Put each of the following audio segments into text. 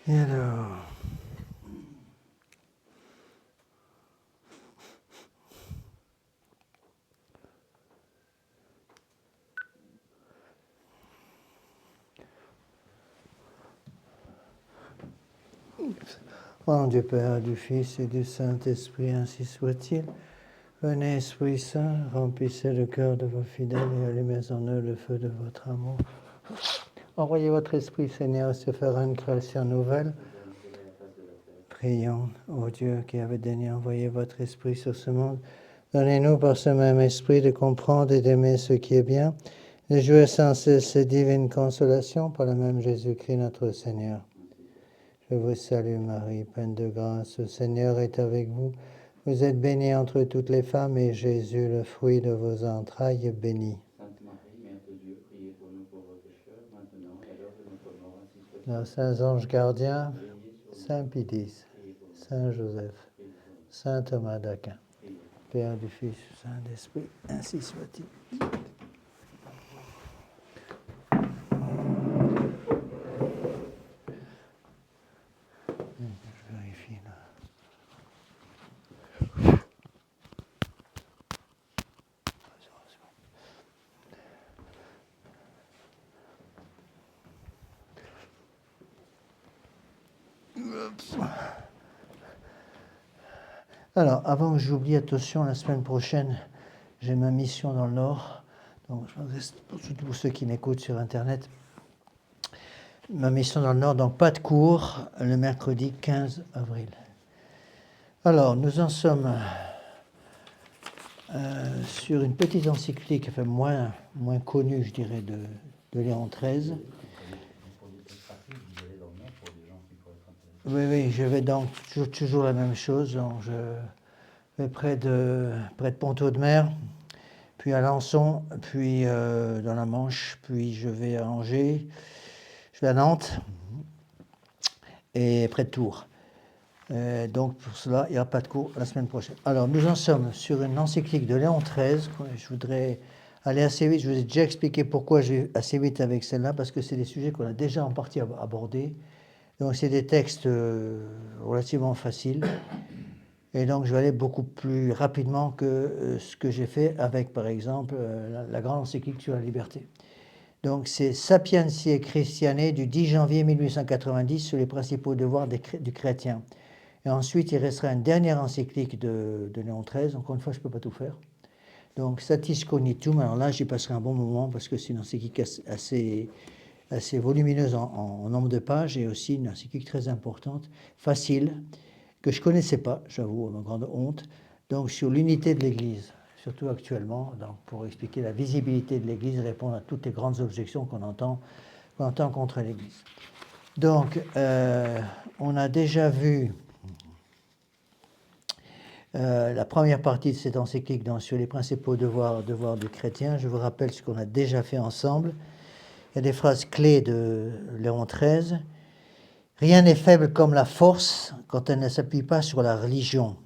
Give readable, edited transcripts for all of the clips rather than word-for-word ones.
Et alors, au nom du Père, du Fils et du Saint-Esprit, ainsi soit-il. Venez, Esprit Saint, remplissez le cœur de vos fidèles et allumez en eux le feu de votre amour. Envoyez votre Esprit, Seigneur, se faire une création nouvelle. Prions, ô Dieu, qui avez daigné envoyer votre Esprit sur ce monde. Donnez-nous par ce même Esprit de comprendre et d'aimer ce qui est bien, de jouir sans cesse ces divines consolations par le même Jésus-Christ notre Seigneur. Je vous salue Marie, pleine de grâce, le Seigneur est avec vous. Vous êtes bénie entre toutes les femmes et Jésus, le fruit de vos entrailles, est béni. Sainte Marie, Mère de Dieu, priez pour nous pauvres pécheurs, maintenant et à l'heure de notre mort, ainsi soit-il. Nos saints anges gardiens, Veillez sur nous, Saint Pédis, priez pour nous. Saint Joseph, Priez pour nous. Saint Thomas d'Aquin, Priez pour nous. Père du Fils, Saint-Esprit, ainsi soit-il. Je vérifie là. Alors, avant que j'oublie, attention, la semaine prochaine, j'ai ma mission dans le Nord. Donc, je m'adresse surtout pour ceux qui m'écoutent sur Internet. Ma mission dans le Nord, donc pas de cours, le mercredi 15 avril. Alors, nous en sommes sur une petite encyclique, enfin moins connue, je dirais, de Léon XIII. Oui, je vais donc toujours la même chose. Donc je vais près de Pont-Audemer, puis à Alençon, puis dans la Manche, puis je vais à Angers, je vais à Nantes et près de Tours. Donc pour cela, il n'y a pas de cours la semaine prochaine. Alors nous en sommes sur une encyclique de Léon XIII. Je voudrais aller assez vite. Je vous ai déjà expliqué pourquoi je vais assez vite avec celle-là, parce que c'est des sujets qu'on a déjà en partie abordés. Donc c'est des textes relativement faciles. Et donc je vais aller beaucoup plus rapidement que ce que j'ai fait avec, par exemple, la grande encyclique sur la liberté. Donc c'est Sapientiae Christianae du 10 janvier 1890 sur les principaux devoirs du chrétien. Et ensuite, il restera une dernière encyclique de Léon XIII. Encore une fois, je ne peux pas tout faire. Donc, Satis Cognitum. Alors là, j'y passerai un bon moment parce que c'est une encyclique assez volumineuse en nombre de pages et aussi une encyclique très importante, facile, que je ne connaissais pas, j'avoue, à ma grande honte. Donc, sur l'unité de l'Église, surtout actuellement, donc, pour expliquer la visibilité de l'Église et répondre à toutes les grandes objections qu'on entend contre l'Église. Donc, on a déjà vu la première partie de cette encyclique sur les principaux devoirs du chrétien. Je vous rappelle ce qu'on a déjà fait ensemble. Il y a des phrases clés de Léon XIII. Rien n'est faible comme la force quand elle ne s'appuie pas sur la religion.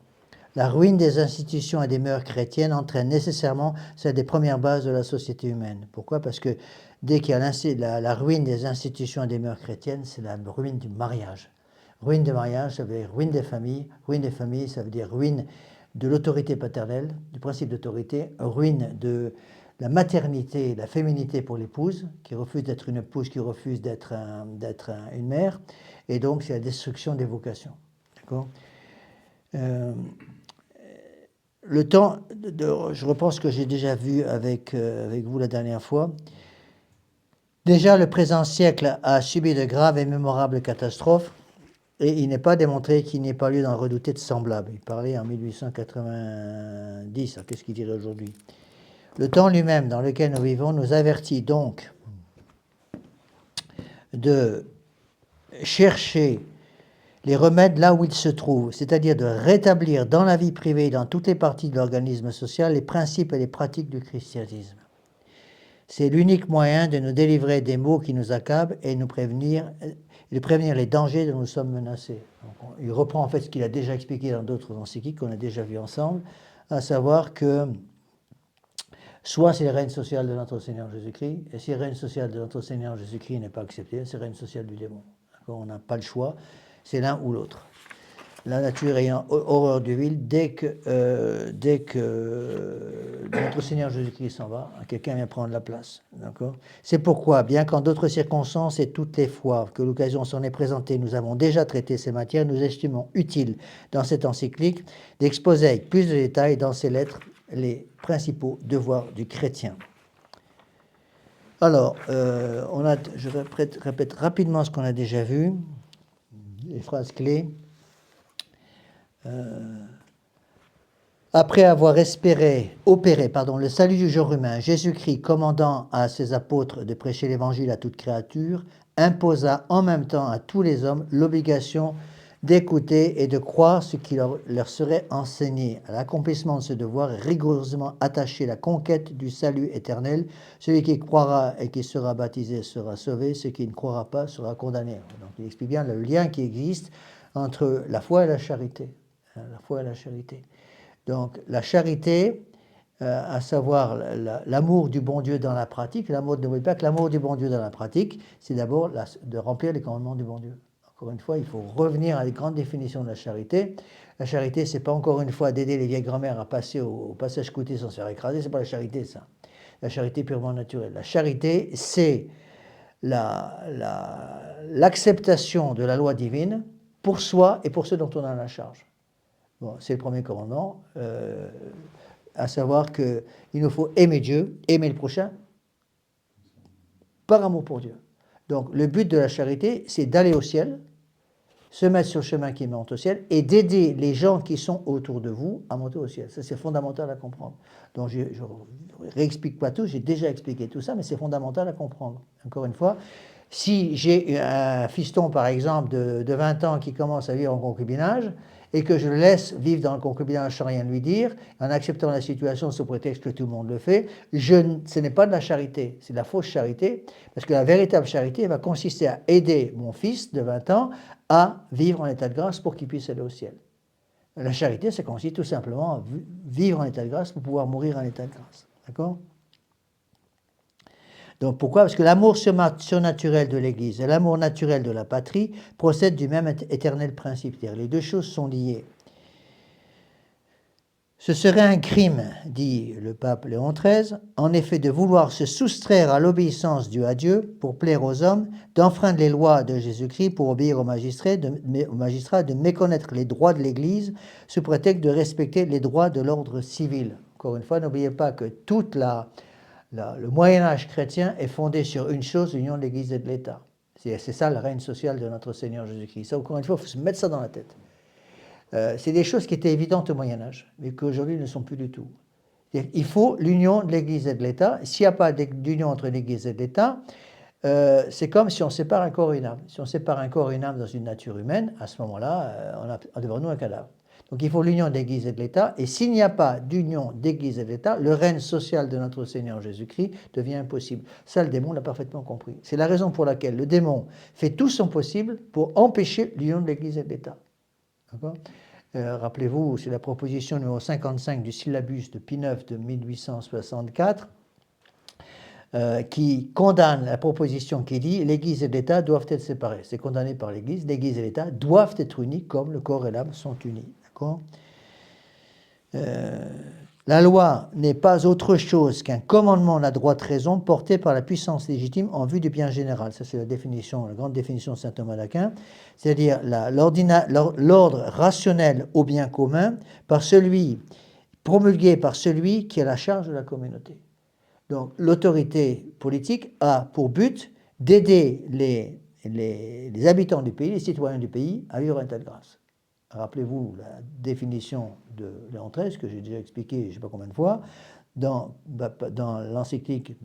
La ruine des institutions et des mœurs chrétiennes entraîne nécessairement celle des premières bases de la société humaine. Pourquoi? Parce que dès qu'il y a la ruine des institutions et des mœurs chrétiennes, c'est la ruine du mariage. Ruine des mariages, ça veut dire ruine des familles. Ruine des familles, ça veut dire ruine de l'autorité paternelle, du principe d'autorité, ruine de la maternité, la féminité pour l'épouse, qui refuse d'être une épouse, qui refuse d'être une mère, et donc c'est la destruction des vocations. D'accord ? Le temps, je reprends ce que j'ai déjà vu avec vous la dernière fois. Déjà, le présent siècle a subi de graves et mémorables catastrophes, et il n'est pas démontré qu'il n'y ait pas lieu d'en redouter de semblables. Il parlait en 1890, qu'est-ce qu'il dirait aujourd'hui? Le temps lui-même dans lequel nous vivons nous avertit donc de chercher les remèdes là où ils se trouvent, c'est-à-dire de rétablir dans la vie privée et dans toutes les parties de l'organisme social les principes et les pratiques du christianisme. C'est l'unique moyen de nous délivrer des maux qui nous accablent et de prévenir les dangers dont nous sommes menacés. Donc, il reprend en fait ce qu'il a déjà expliqué dans d'autres encycliques qu'on a déjà vu ensemble, à savoir que soit c'est le règne social de notre Seigneur Jésus-Christ, et si le règne social de notre Seigneur Jésus-Christ n'est pas accepté, c'est le règne social du démon. On n'a pas le choix, c'est l'un ou l'autre. La nature ayant horreur du vil, dès que notre Seigneur Jésus-Christ s'en va, quelqu'un vient prendre la place. D'accord ? C'est pourquoi, bien qu'en d'autres circonstances et toutes les fois que l'occasion s'en est présentée, nous avons déjà traité ces matières, nous estimons utile, dans cette encyclique, d'exposer avec plus de détails dans ces lettres les principaux devoirs du chrétien. Alors, je répète rapidement ce qu'on a déjà vu, les phrases clés. Après avoir opéré le salut du genre humain, Jésus-Christ, commandant à ses apôtres de prêcher l'évangile à toute créature, imposa en même temps à tous les hommes l'obligation d'écouter et de croire ce qui leur serait enseigné. À l'accomplissement de ce devoir est rigoureusement attaché la conquête du salut éternel. Celui qui croira et qui sera baptisé sera sauvé, celui qui ne croira pas sera condamné. Donc il explique bien le lien qui existe entre la foi et la charité. La foi et la charité. Donc la charité, à savoir l'amour du bon Dieu dans la pratique, n'oubliez pas que l'amour du bon Dieu dans la pratique, c'est d'abord de remplir les commandements du bon Dieu. Encore une fois, il faut revenir à les grandes définitions de la charité. La charité, c'est pas encore une fois d'aider les vieilles grand-mères à passer au passage côté sans se faire écraser, c'est pas la charité ça. La charité purement naturelle. La charité, c'est l'acceptation de la loi divine pour soi et pour ceux dont on a la charge. Bon, c'est le premier commandement, à savoir qu'il nous faut aimer Dieu, aimer le prochain, par amour pour Dieu. Donc le but de la charité, c'est d'aller au ciel, se mettre sur le chemin qui monte au ciel, et d'aider les gens qui sont autour de vous à monter au ciel. Ça, c'est fondamental à comprendre. Donc je ne réexplique pas tout, j'ai déjà expliqué tout ça, mais c'est fondamental à comprendre. Encore une fois, si j'ai un fiston, par exemple, de 20 ans qui commence à vivre en concubinage, et que je le laisse vivre dans le concubinage sans rien lui dire, en acceptant la situation sous prétexte que tout le monde le fait, ce n'est pas de la charité, c'est de la fausse charité, parce que la véritable charité va consister à aider mon fils de 20 ans à vivre en état de grâce pour qu'il puisse aller au ciel. La charité, ça consiste tout simplement à vivre en état de grâce pour pouvoir mourir en état de grâce. D'accord ? Donc pourquoi ? Parce que l'amour surnaturel de l'Église et l'amour naturel de la patrie procèdent du même éternel principe. C'est-à-dire les deux choses sont liées. Ce serait un crime, dit le pape Léon XIII, en effet de vouloir se soustraire à l'obéissance due à Dieu pour plaire aux hommes, d'enfreindre les lois de Jésus-Christ pour obéir aux magistrats, de méconnaître les droits de l'Église sous prétexte de respecter les droits de l'ordre civil. Encore une fois, n'oubliez pas que toute le Moyen-Âge chrétien est fondé sur une chose, l'union de l'Église et de l'État. C'est ça le règne social de notre Seigneur Jésus-Christ. Ça, encore une fois, il faut se mettre ça dans la tête. C'est des choses qui étaient évidentes au Moyen-Âge, mais qu'aujourd'hui ne sont plus du tout. Il faut l'union de l'Église et de l'État. S'il n'y a pas d'union entre l'Église et l'État, c'est comme si on sépare un corps et une âme. Si on sépare un corps et une âme dans une nature humaine, à ce moment-là, on a devant nous un cadavre. Donc il faut l'union de l'Église et de l'État, et s'il n'y a pas d'union d'Église et de l'État, le règne social de notre Seigneur Jésus-Christ devient impossible. Ça, le démon l'a parfaitement compris. C'est la raison pour laquelle le démon fait tout son possible pour empêcher l'union de l'Église et de l'État. D'accord ? Rappelez-vous, c'est la proposition numéro 55 du syllabus de Pie IX de 1864, qui condamne la proposition qui dit « l'Église et l'État doivent être séparés ». C'est condamné par l'Église. L'Église et l'État doivent être unis comme le corps et l'âme sont unis. La loi n'est pas autre chose qu'un commandement à la droite raison porté par la puissance légitime en vue du bien général. Ça, c'est la grande définition de saint Thomas d'Aquin, c'est-à-dire l'ordre rationnel au bien commun promulgué par celui qui a la charge de la communauté. Donc, l'autorité politique a pour but d'aider les habitants du pays, les citoyens du pays, à vivre en état de grâce. Rappelez-vous la définition de Léon XIII, que j'ai déjà expliqué je ne sais pas combien de fois, dans l'encyclique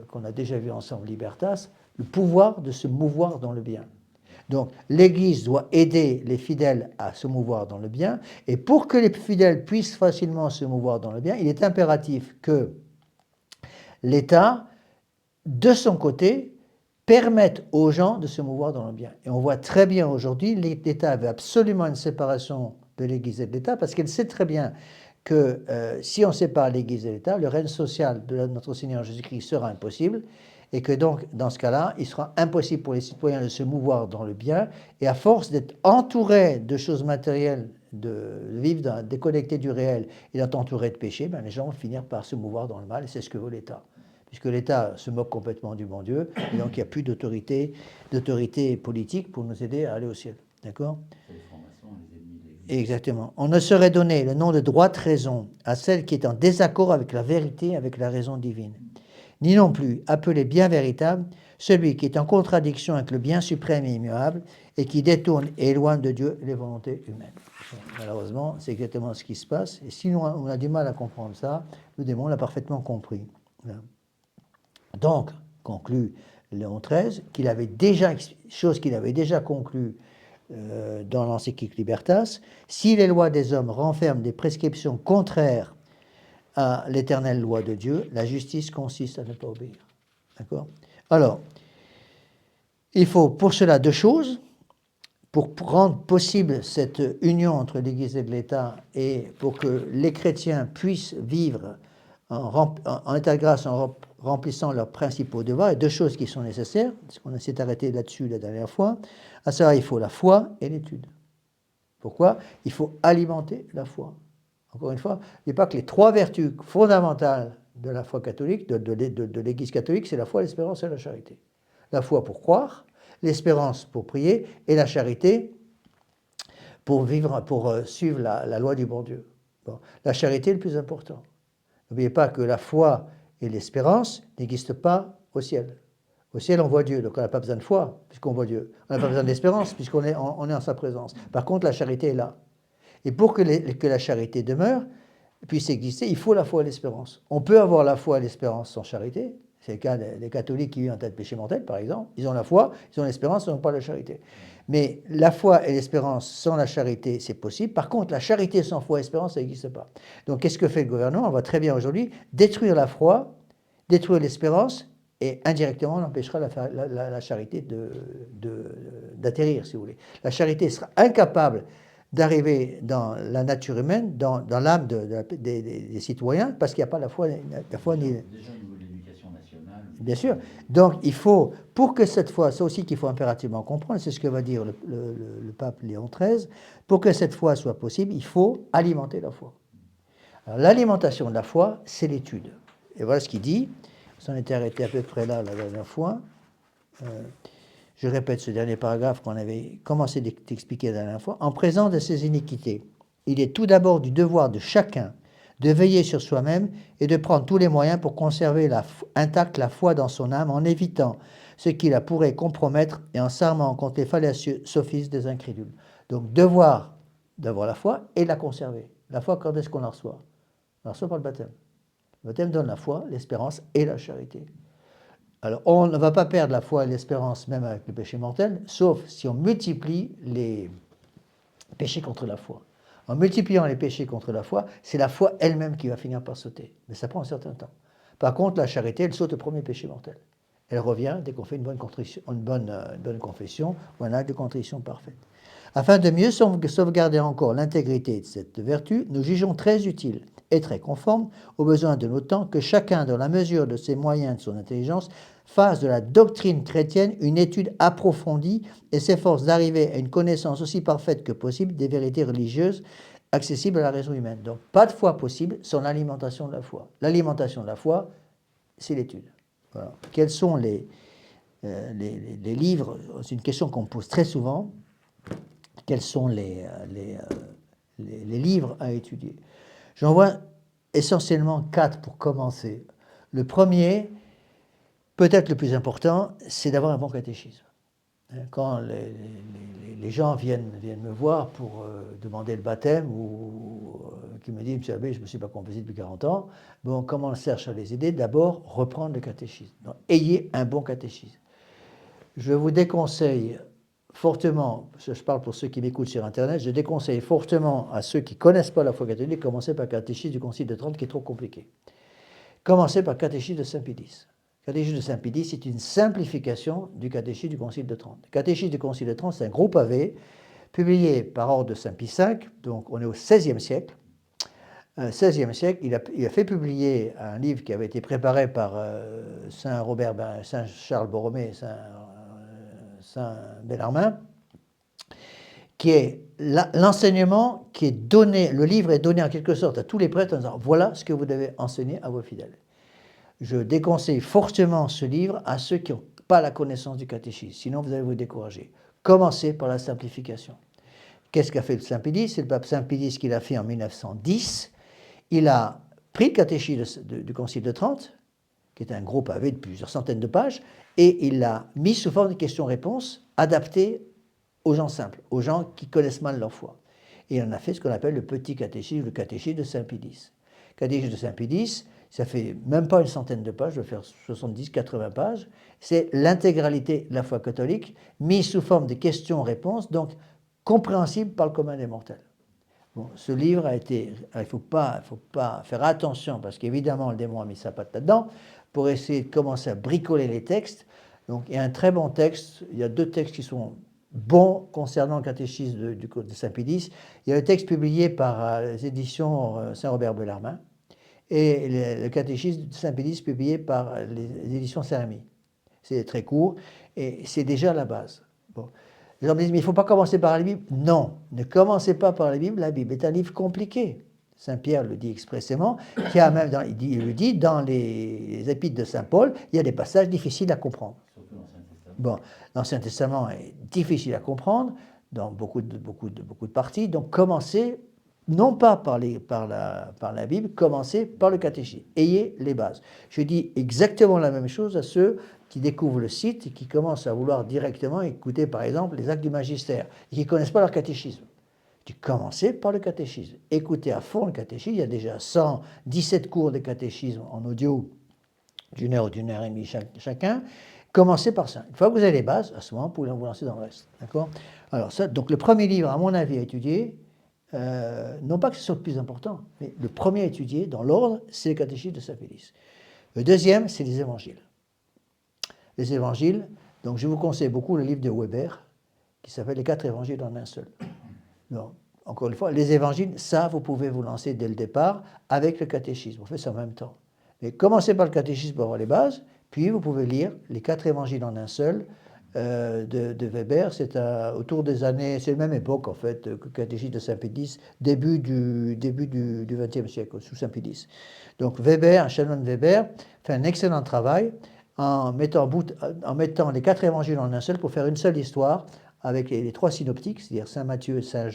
qu'on a déjà vu ensemble, Libertas, le pouvoir de se mouvoir dans le bien. Donc l'Église doit aider les fidèles à se mouvoir dans le bien, et pour que les fidèles puissent facilement se mouvoir dans le bien, il est impératif que l'État, de son côté, permettent aux gens de se mouvoir dans le bien. Et on voit très bien aujourd'hui, l'État veut absolument une séparation de l'Église et de l'État, parce qu'elle sait très bien que si on sépare l'Église et l'État, le règne social de notre Seigneur Jésus-Christ sera impossible, et que donc, dans ce cas-là, il sera impossible pour les citoyens de se mouvoir dans le bien, et à force d'être entourés de choses matérielles, de vivre déconnectés du réel et d'être entourés de péché, ben, les gens vont finir par se mouvoir dans le mal, et c'est ce que veut l'État. Puisque l'État se moque complètement du bon Dieu, et donc il n'y a plus d'autorité politique pour nous aider à aller au ciel. D'accord ? C'est les francs-maçons, les ennemis de l'Église. Exactement. On ne saurait donner le nom de droite raison à celle qui est en désaccord avec la vérité, avec la raison divine, ni non plus appeler bien véritable celui qui est en contradiction avec le bien suprême et immuable et qui détourne et éloigne de Dieu les volontés humaines. Malheureusement, c'est exactement ce qui se passe. Et si on a du mal à comprendre ça, le démon l'a parfaitement compris. Donc, conclut Léon XIII, chose qu'il avait déjà conclue dans l'encyclique Libertas, si les lois des hommes renferment des prescriptions contraires à l'éternelle loi de Dieu, la justice consiste à ne pas obéir. D'accord ? Alors, il faut pour cela deux choses. Pour rendre possible cette union entre l'Église et l'État et pour que les chrétiens puissent vivre en état de grâce, en remplissant leurs principaux devoirs, il y a deux choses qui sont nécessaires, parce qu'on s'est arrêté là-dessus la dernière fois, à savoir il faut la foi et l'étude. Pourquoi ? Il faut alimenter la foi. Encore une fois, il n'y a pas que les trois vertus fondamentales de la foi catholique, de l'Église catholique, c'est la foi, l'espérance et la charité. La foi pour croire, l'espérance pour prier et la charité pour suivre la loi du bon Dieu. Bon. La charité est le plus important. N'oubliez pas que la foi et l'espérance n'existent pas au ciel. Au ciel, on voit Dieu, donc on n'a pas besoin de foi, puisqu'on voit Dieu. On n'a pas besoin d'espérance, puisqu'on est en sa présence. Par contre, la charité est là. Et pour que la charité demeure, puisse exister, il faut la foi et l'espérance. On peut avoir la foi et l'espérance sans charité. C'est le cas des catholiques qui vivent en tas de péché mortel, par exemple. Ils ont la foi, ils ont l'espérance, ils n'ont pas la charité. Mais la foi et l'espérance sans la charité, c'est possible. Par contre, la charité sans foi et espérance, ça n'existe pas. Donc, qu'est-ce que fait le gouvernement ? On voit très bien aujourd'hui détruire la foi, détruire l'espérance, et indirectement, on empêchera la charité d'atterrir, si vous voulez. La charité sera incapable d'arriver dans la nature humaine, dans l'âme des citoyens, parce qu'il n'y a pas la foi ni... Déjà au niveau de l'éducation nationale. Bien sûr. Donc, il faut, pour que cette foi, c'est aussi qu'il faut impérativement comprendre, c'est ce que va dire le pape Léon XIII, pour que cette foi soit possible, il faut alimenter la foi. Alors, l'alimentation de la foi, c'est l'étude. Et voilà ce qu'il dit. On s'en était arrêté à peu près là la dernière fois. Je répète ce dernier paragraphe qu'on avait commencé d'expliquer la dernière fois. En présence de ces iniquités, il est tout d'abord du devoir de chacun de veiller sur soi-même et de prendre tous les moyens pour conserver intacte la foi dans son âme en évitant ce qui la pourrait compromettre et en s'armant contre les fallacieux sophismes des incrédules. Donc, devoir d'avoir la foi et de la conserver. La foi, quand est-ce qu'on la reçoit ? On la reçoit par le baptême. Le baptême donne la foi, l'espérance et la charité. Alors, on ne va pas perdre la foi et l'espérance même avec le péché mortel, sauf si on multiplie les péchés contre la foi. En multipliant les péchés contre la foi, c'est la foi elle-même qui va finir par sauter. Mais ça prend un certain temps. Par contre, la charité, elle saute au premier péché mortel. Elle revient dès qu'on fait une bonne confession ou un acte de contrition parfaite. Afin de mieux sauvegarder encore l'intégrité de cette vertu, nous jugeons très utile et très conforme aux besoins de nos temps que chacun, dans la mesure de ses moyens et de son intelligence, fasse de la doctrine chrétienne une étude approfondie et s'efforce d'arriver à une connaissance aussi parfaite que possible des vérités religieuses accessibles à la raison humaine. Donc, pas de foi possible sans l'alimentation de la foi. L'alimentation de la foi, c'est l'étude. Voilà. Quels sont les livres ? C'est une question qu'on me pose très souvent. Quels sont les livres à étudier ? J'en vois essentiellement 4 pour commencer. Le premier, peut-être le plus important, c'est d'avoir un bon catéchisme. Quand les gens viennent me voir pour demander le baptême ou qui me disent « Monsieur l'abbé, je ne me suis pas confessé depuis 40 ans », bon, comment on cherche à les aider ? D'abord, reprendre le catéchisme. Donc, ayez un bon catéchisme. Je vous déconseille fortement, je parle pour ceux qui m'écoutent sur Internet, je déconseille fortement à ceux qui ne connaissent pas la foi catholique de commencer par le catéchisme du Concile de Trente qui est trop compliqué. Commencez par le catéchisme de Saint-Pédis. Le catéchisme de Saint-Pédis, c'est une simplification du catéchisme du Concile de Trente. Le catéchisme du Concile de Trente, c'est un gros pavé publié par ordre de Saint Pie V, donc on est au XVIe siècle, XVIe siècle, il a fait publier un livre qui avait été préparé par Saint Charles Borromée, Saint Bellarmin, qui est l'enseignement qui est donné, le livre est donné en quelque sorte à tous les prêtres en disant voilà ce que vous devez enseigner à vos fidèles. Je déconseille fortement ce livre à ceux qui n'ont pas la connaissance du catéchisme, sinon vous allez vous décourager. Commencez par la simplification. Qu'est-ce qu'a fait le Saint Pie X? C'est le pape Saint Pie X qui l'a fait en 1910. Il a pris le catéchisme du Concile de Trente, qui est un gros pavé de plusieurs centaines de pages, et il l'a mis sous forme de questions-réponses adaptées aux gens simples, aux gens qui connaissent mal leur foi. Et il en a fait ce qu'on appelle le petit catéchisme, le catéchisme de Saint Pie X. Le catéchisme de Saint Pie X, ça fait même pas une centaine de pages, je vais faire 70-80 pages. C'est l'intégralité de la foi catholique, mise sous forme de questions-réponses, donc compréhensible par le commun des mortels. Bon, ce livre a été... Il ne faut pas faire attention, parce qu'évidemment, le démon a mis sa patte là-dedans, pour essayer de commencer à bricoler les textes. Donc, il y a un très bon texte, il y a deux textes qui sont bons concernant le catéchisme de Saint Pie X. Il y a le texte publié par les éditions Saint-Robert Bellarmin, et le catéchisme de Saint Pie X publié par les éditions Saint-Rémy. C'est très court, et c'est déjà la base. Bon. Les gens me disent, mais il ne faut pas commencer par la Bible. Non, ne commencez pas par la Bible. La Bible est un livre compliqué. Saint Pierre le dit expressément, il le dit dans les épîtres de Saint Paul, il y a des passages difficiles à comprendre. Surtout l'Ancien Testament. Bon, l'Ancien Testament est difficile à comprendre dans beaucoup de parties, donc commencez non pas par la Bible, commencez par le catéchisme. Ayez les bases. Je dis exactement la même chose à ceux qui découvrent le site et qui commencent à vouloir directement écouter, par exemple, les actes du magistère et qui ne connaissent pas leur catéchisme. Je dis commencez par le catéchisme. Écoutez à fond le catéchisme. Il y a déjà 117 cours de catéchisme en audio d'une heure ou d'une heure et demie chacun. Commencez par ça. Une fois que vous avez les bases, à ce moment, vous pouvez vous lancer dans le reste. D'accord ? Alors ça, donc le premier livre, à mon avis, à étudier, non pas que ce soit le plus important, mais le premier à étudier, dans l'ordre, c'est le catéchisme de Saint Pie X. Le deuxième, c'est les évangiles. Les évangiles, donc je vous conseille beaucoup le livre de Weber, qui s'appelle Les 4 évangiles en un seul. Donc, encore une fois, les évangiles, ça, vous pouvez vous lancer dès le départ avec le catéchisme. Vous faites ça en même temps. Mais commencez par le catéchisme pour avoir les bases, puis vous pouvez lire les 4 évangiles en un seul de Weber. C'est autour des années, c'est la même époque en fait, que le catéchisme de Saint Pie X, début du XXe siècle, sous Saint Pie X. Donc Weber, un chanoine Weber, fait un excellent travail en mettant les 4 évangiles en un seul pour faire une seule histoire avec les 3 synoptiques, c'est-à-dire Saint Matthieu, Saint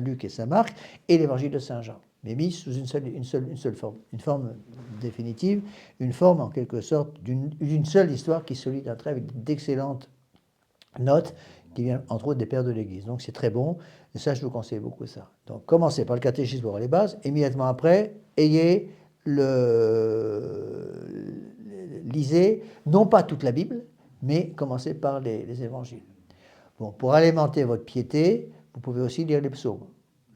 Luc et Saint Marc, et l'évangile de Saint Jean, mais mis sous une seule forme, une forme définitive, une forme en quelque sorte d'une seule histoire qui se lit d'un trait avec d'excellentes notes qui viennent entre autres des pères de l'Église. Donc c'est très bon, et ça je vous conseille beaucoup ça. Donc commencez par le catéchisme pour avoir les bases, immédiatement après, lisez, non pas toute la Bible, mais commencez par les évangiles. Bon, pour alimenter votre piété, vous pouvez aussi lire les psaumes.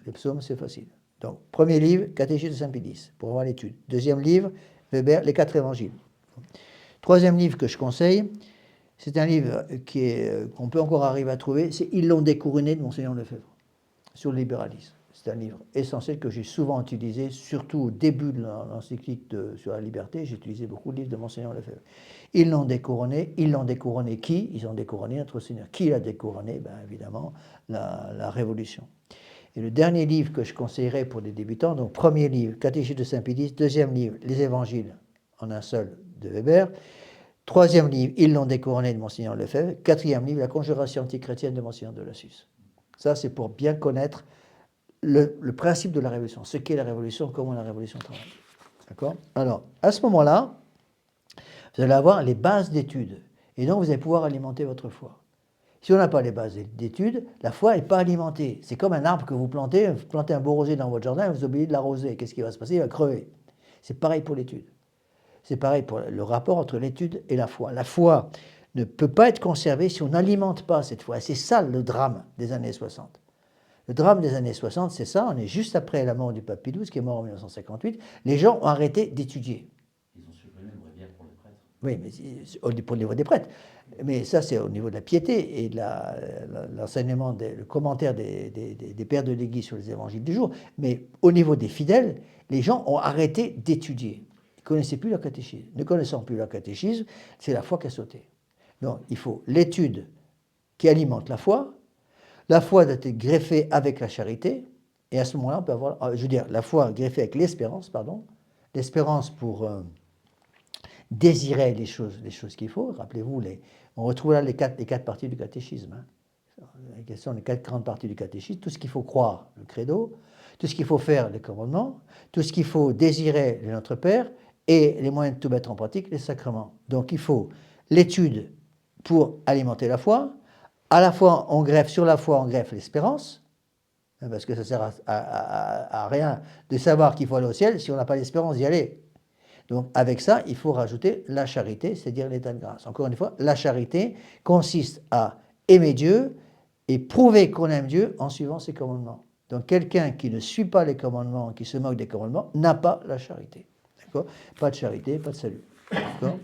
Les psaumes, c'est facile. Donc, premier livre, Catéchisme de Saint Pie X, pour avoir l'étude. Deuxième livre, Weber, les 4 évangiles. Troisième livre que je conseille, c'est un livre qu'on peut encore arriver à trouver, c'est Ils l'ont découronné de Monseigneur Lefebvre, sur le libéralisme. C'est un livre essentiel que j'ai souvent utilisé, surtout au début de l'encyclique sur la liberté, j'ai utilisé beaucoup de livres de Monseigneur Lefebvre. Ils l'ont découronné qui? Ils ont découronné notre Seigneur. Qui l'a découronné? Ben, évidemment, la Révolution. Et le dernier livre que je conseillerais pour des débutants, donc premier livre, Catéchisme de Saint Pie X, deuxième livre, Les Évangiles en un seul de Weber, troisième livre, Ils l'ont découronné de Monseigneur Lefebvre, quatrième livre, La Conjuration antichrétienne de Monseigneur de Lassus. Ça, c'est pour bien connaître le principe de la Révolution, ce qu'est la Révolution, comment la Révolution travaille. D'accord ? Alors, à ce moment-là, vous allez avoir les bases d'études. Et donc, vous allez pouvoir alimenter votre foi. Si on n'a pas les bases d'études, la foi n'est pas alimentée. C'est comme un arbre que vous plantez un beau rosier dans votre jardin, vous oubliez de l'arroser. Qu'est-ce qui va se passer? Il va crever. C'est pareil pour l'étude. C'est pareil pour le rapport entre l'étude et la foi. La foi ne peut pas être conservée si on n'alimente pas cette foi. Et c'est ça le drame des années 60. Le drame des années 60, c'est ça. On est juste après la mort du pape Pie XII, qui est mort en 1958. Les gens ont arrêté d'étudier. Ils ont supprimé le bréviaire pour les prêtres. Oui, mais pour le niveau des prêtres. Mais ça, c'est au niveau de la piété et de l'enseignement, le commentaire des pères de l'Église sur les évangiles du jour. Mais au niveau des fidèles, les gens ont arrêté d'étudier. Ils ne connaissaient plus leur catéchisme. Ne connaissant plus leur catéchisme, c'est la foi qui a sauté. Donc, il faut l'étude qui alimente la foi doit être greffée avec la charité, et à ce moment-là, on peut avoir, je veux dire, la foi greffée avec l'espérance, pardon, l'espérance pour désirer les choses qu'il faut. Rappelez-vous, on retrouve là les quatre parties du catéchisme. Hein. La question des 4 grandes parties du catéchisme, tout ce qu'il faut croire, le credo, tout ce qu'il faut faire, les commandements, tout ce qu'il faut désirer, le Notre Père, et les moyens de tout mettre en pratique, les sacrements. Donc il faut l'étude pour alimenter la foi. À la fois, sur la foi, on greffe l'espérance, parce que ça ne sert à rien de savoir qu'il faut aller au ciel si on n'a pas l'espérance d'y aller. Donc, avec ça, il faut rajouter la charité, c'est-à-dire l'état de grâce. Encore une fois, la charité consiste à aimer Dieu et prouver qu'on aime Dieu en suivant ses commandements. Donc, quelqu'un qui ne suit pas les commandements, qui se moque des commandements, n'a pas la charité. D'accord ? Pas de charité, pas de salut. D'accord ?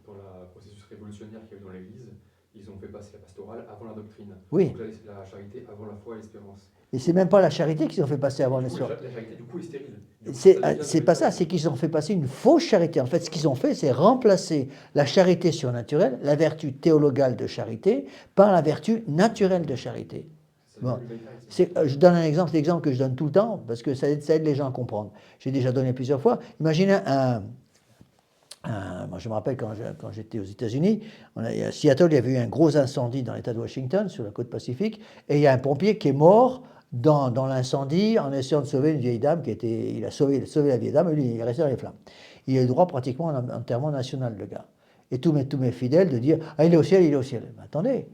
Dans le processus révolutionnaire qu'il y a eu dans l'Église, ils ont fait passer la pastorale avant la doctrine. Oui. Donc la charité avant la foi et l'espérance. Et c'est même pas la charité qu'ils ont fait passer avant l'espérance. La charité, du coup, est stérile. C'est pas ça, c'est qu'ils ont fait passer une fausse charité. En fait, ce qu'ils ont fait, c'est remplacer la charité surnaturelle, la vertu théologale de charité, par la vertu naturelle de charité. Bon. Je donne un exemple, l'exemple que je donne tout le temps, parce que ça aide les gens à comprendre. J'ai déjà donné plusieurs fois. Imaginez moi, je me rappelle quand j'étais aux États-Unis, à Seattle, il y avait eu un gros incendie dans l'État de Washington, sur la côte Pacifique, et il y a un pompier qui est mort dans l'incendie en essayant de sauver une vieille dame il a sauvé la vieille dame, et lui, il est resté dans les flammes. Il a eu droit pratiquement à un enterrement national, le gars. Et tous mes fidèles de dire « Ah, il est au ciel, il est au ciel ». Mais attendez,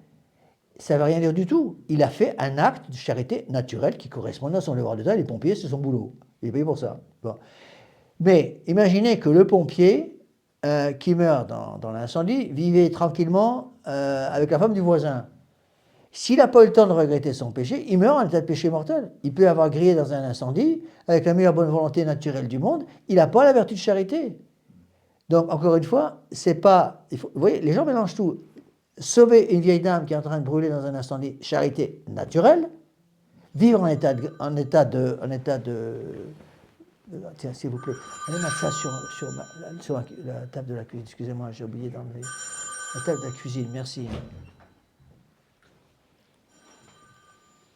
ça ne veut rien dire du tout. Il a fait un acte de charité naturelle qui correspond à son devoir d'État. Les pompiers, c'est son boulot. Il est payé pour ça. Bon. Mais imaginez que le pompier qui meurt dans l'incendie vivait tranquillement avec la femme du voisin. S'il n'a pas eu le temps de regretter son péché, il meurt en état de péché mortel. Il peut avoir grillé dans un incendie avec la meilleure bonne volonté naturelle du monde. Il n'a pas la vertu de charité. Donc, encore une fois, c'est pas... vous voyez, les gens mélangent tout. Sauver une vieille dame qui est en train de brûler dans un incendie, charité naturelle. Vivre en état de tiens, s'il vous plaît, allez mettre ça sur la table de la cuisine. Excusez-moi, j'ai oublié d'enlever la table de la cuisine. Merci.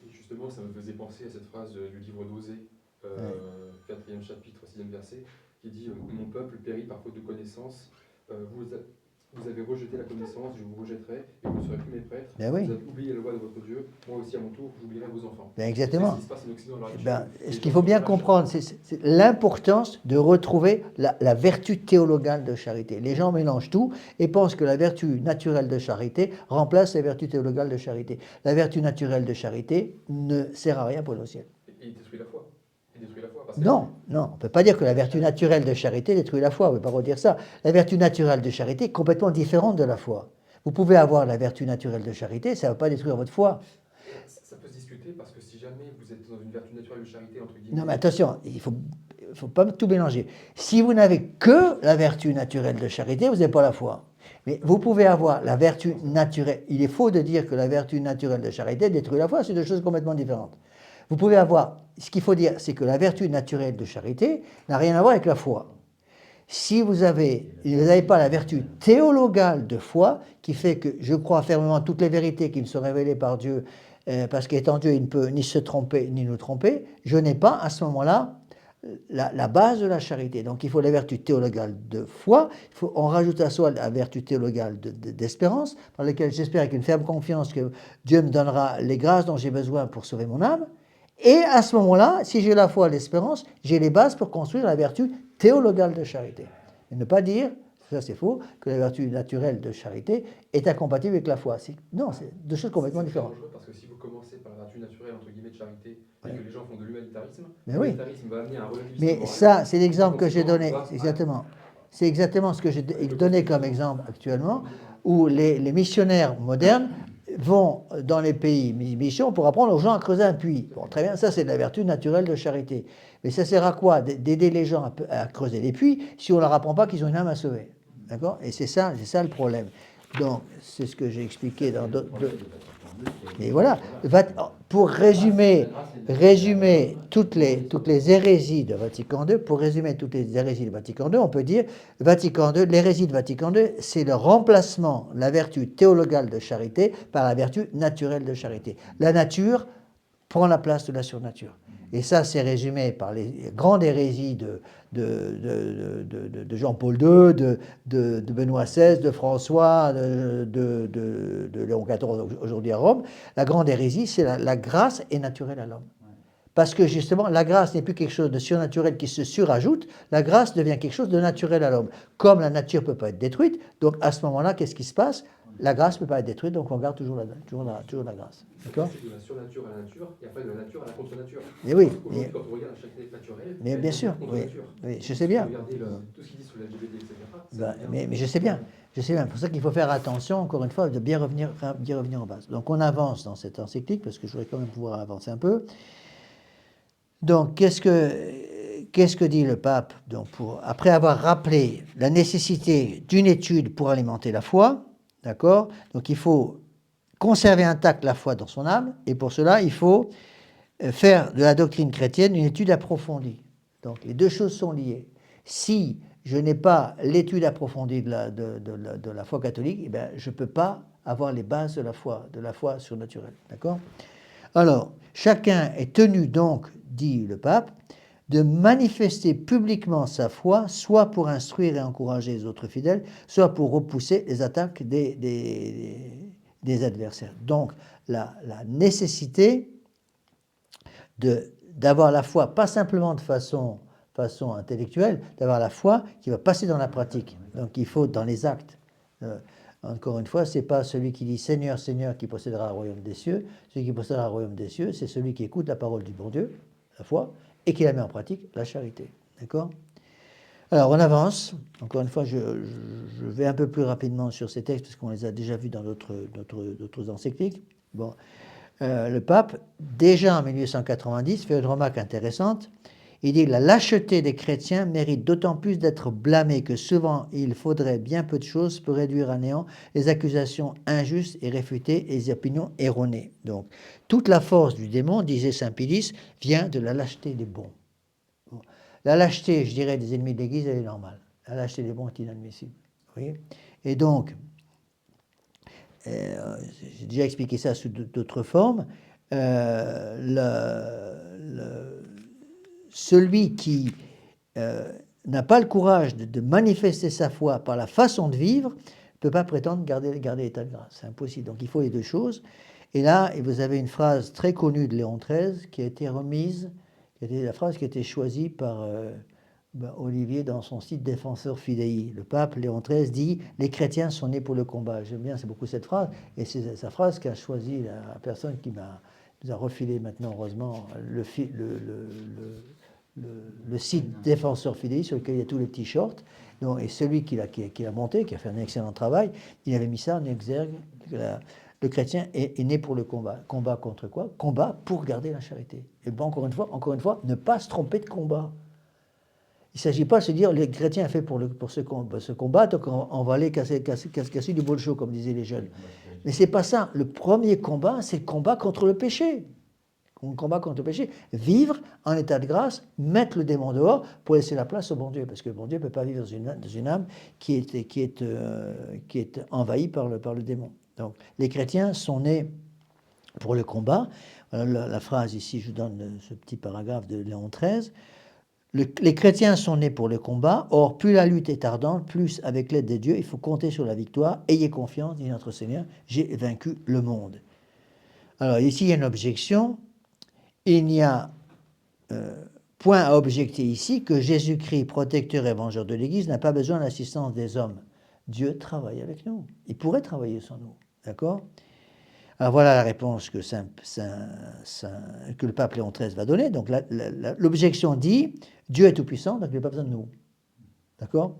Et justement, ça me faisait penser à cette phrase du livre d'Osée, 4e chapitre, 6e verset, qui dit « Mon peuple périt par faute de connaissance. Vous avez rejeté la connaissance, je vous rejetterai, et vous ne serez plus mes prêtres. Ben oui. Vous avez oublié la loi de votre Dieu, moi aussi à mon tour, j'oublierai vos enfants. » Ben exactement. C'est ce qui se passe en Occident dans la Ce qu'il faut bien comprendre, c'est l'importance de retrouver la vertu théologale de charité. Les gens mélangent tout et pensent que la vertu naturelle de charité remplace la vertu théologale de charité. La vertu naturelle de charité ne sert à rien pour le ciel. Et il détruit la foi. Non, on ne peut pas dire que la vertu naturelle de charité détruit la foi, on ne peut pas redire ça. La vertu naturelle de charité est complètement différente de la foi. Vous pouvez avoir la vertu naturelle de charité, ça ne va pas détruire votre foi. Ça peut se discuter parce que si jamais vous êtes dans une vertu naturelle de charité, entre guillemets... Non, mais attention, il ne faut pas tout mélanger. Si vous n'avez que la vertu naturelle de charité, vous n'avez pas la foi. Mais vous pouvez avoir la vertu naturelle. Il est faux de dire que la vertu naturelle de charité détruit la foi, c'est deux choses complètement différentes. Vous pouvez avoir, ce qu'il faut dire, c'est que la vertu naturelle de charité n'a rien à voir avec la foi. Si vous n'avez pas la vertu théologale de foi, qui fait que je crois fermement à toutes les vérités qui me sont révélées par Dieu, parce qu'étant Dieu, il ne peut ni se tromper ni nous tromper, je n'ai pas à ce moment-là la base de la charité. Donc il faut la vertu théologale de foi, on rajoute à soi la vertu théologale d'espérance, par laquelle j'espère avec une ferme confiance que Dieu me donnera les grâces dont j'ai besoin pour sauver mon âme. Et à ce moment-là, si j'ai la foi et l'espérance, j'ai les bases pour construire la vertu théologale de charité. Et ne pas dire, ça c'est faux, que la vertu naturelle de charité est incompatible avec la foi. Non, c'est deux choses complètement différentes. C'est dangereux parce que si vous commencez par la vertu naturelle, entre guillemets, de charité, et que les gens font de l'humanitarisme, l'humanitarisme va amener à un relativisme moral. Mais ça, c'est l'exemple que j'ai donné, exactement. C'est exactement ce que j'ai donné comme exemple actuellement, où les missionnaires modernes vont dans les pays mission pour apprendre aux gens à creuser un puits. Bon, très bien, ça c'est de la vertu naturelle de charité. Mais ça sert à quoi d'aider les gens à creuser les puits si on ne leur apprend pas qu'ils ont une âme à sauver? D'accord? Et c'est ça le problème. Donc, c'est ce que j'ai expliqué dans d'autres... Mais voilà, pour résumer toutes les hérésies de Vatican II, on peut dire Vatican II, l'hérésie de Vatican II, c'est le remplacement de la vertu théologale de charité par la vertu naturelle de charité. La nature prend la place de la surnature. Et ça, c'est résumé par les grandes hérésies de Jean-Paul II, de Benoît XVI, de François, de Léon XIV aujourd'hui à Rome. La grande hérésie, c'est la grâce est naturelle à l'homme. Parce que justement, la grâce n'est plus quelque chose de surnaturel qui se surajoute, la grâce devient quelque chose de naturel à l'homme. Comme la nature ne peut pas être détruite, donc à ce moment-là, qu'est-ce qui se passe? La grâce ne peut pas être détruite, donc on garde toujours la grâce. D'accord? C'est de la surnature à la nature, et après de la nature à la contre-nature. Mais oui. Aujourd'hui, quand on regarde la charité naturelle, Mais bien sûr, oui, je sais bien. Regardez tout ce qui dit sur l'LGBT, etc. Mais je sais bien. C'est pour ça qu'il faut faire attention, encore une fois, de bien revenir en base. Donc on avance dans cette encyclique, parce que je voudrais quand même pouvoir avancer un peu. Donc, qu'est-ce que dit le pape? Donc, après avoir rappelé la nécessité d'une étude pour alimenter la foi, d'accord? Donc, il faut conserver intacte la foi dans son âme, et pour cela, il faut faire de la doctrine chrétienne une étude approfondie. Donc, les deux choses sont liées. Si je n'ai pas l'étude approfondie de la foi catholique, eh bien, je ne peux pas avoir les bases de la foi surnaturelle, d'accord? Alors, chacun est tenu donc, dit le pape, de manifester publiquement sa foi, soit pour instruire et encourager les autres fidèles, soit pour repousser les attaques des adversaires. Donc, la nécessité d'avoir la foi, pas simplement de façon intellectuelle, d'avoir la foi qui va passer dans la pratique. Donc, il faut dans les actes. Encore une fois, ce n'est pas celui qui dit « Seigneur, Seigneur » qui possédera le royaume des cieux. Celui qui possédera le royaume des cieux, c'est celui qui écoute la parole du bon Dieu, la foi, et qui la met en pratique, la charité. D'accord? Alors, on avance. Encore une fois, je vais un peu plus rapidement sur ces textes, parce qu'on les a déjà vus dans d'autres encycliques. Bon. Le pape, déjà en 1890, fait une remarque intéressante. Il dit « La lâcheté des chrétiens mérite d'autant plus d'être blâmée que souvent il faudrait bien peu de choses pour réduire à néant les accusations injustes et réfuter les opinions erronées. » Donc, toute la force du démon, disait saint Pilice, vient de la lâcheté des bons. Bon. La lâcheté, je dirais, des ennemis de l'Église, elle est normale. La lâcheté des bons est inadmissible. Vous voyez? Et donc, j'ai déjà expliqué ça sous d'autres formes, celui qui n'a pas le courage de manifester sa foi par la façon de vivre ne peut pas prétendre garder l'état de grâce. C'est impossible. Donc il faut les deux choses. Et là, vous avez une phrase très connue de Léon XIII qui a été remise, la phrase qui a été choisie par Olivier dans son site Défenseur Fidei. Le pape Léon XIII dit « Les chrétiens sont nés pour le combat ». J'aime bien, c'est beaucoup cette phrase. Et c'est sa phrase qu'a choisie la personne qui nous a refilé maintenant, heureusement, le site Défenseur Fidei sur lequel il y a tous les petits shorts. Donc, et celui qui l'a monté, qui a fait un excellent travail, il avait mis ça en exergue. Le chrétien est né pour le combat. Combat contre quoi? Combat pour garder la charité. Et bon, encore une fois, ne pas se tromper de combat. Il ne s'agit pas de se dire le chrétien est fait pour se combattre, donc on va aller casser du bolcho, comme disaient les jeunes. Mais ce n'est pas ça. Le premier combat, c'est le combat contre le péché. On combat contre le péché. Vivre en état de grâce, mettre le démon dehors pour laisser la place au bon Dieu. Parce que le bon Dieu ne peut pas vivre dans une âme qui est envahie par le démon. Donc les chrétiens sont nés pour le combat. Voilà la phrase ici, je vous donne ce petit paragraphe de Léon XIII. Les chrétiens sont nés pour le combat, or plus la lutte est ardente, plus avec l'aide de Dieu, il faut compter sur la victoire. Ayez confiance, dit notre Seigneur, j'ai vaincu le monde. Alors ici, il y a une objection. Il n'y a point à objecter ici que Jésus-Christ, protecteur et vengeur de l'Église, n'a pas besoin de l'assistance des hommes. Dieu travaille avec nous. Il pourrait travailler sans nous. D'accord? Alors voilà la réponse que le pape Léon XIII va donner. Donc l'objection dit, Dieu est tout-puissant, donc il n'a pas besoin de nous. D'accord?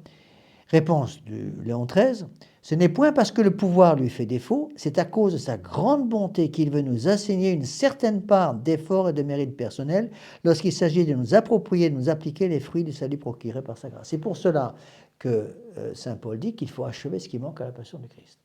Réponse de Léon XIII. Ce n'est point parce que le pouvoir lui fait défaut, c'est à cause de sa grande bonté qu'il veut nous assigner une certaine part d'effort et de mérite personnel lorsqu'il s'agit de nous approprier, de nous appliquer les fruits du salut procuré par sa grâce. C'est pour cela que saint Paul dit qu'il faut achever ce qui manque à la passion du Christ.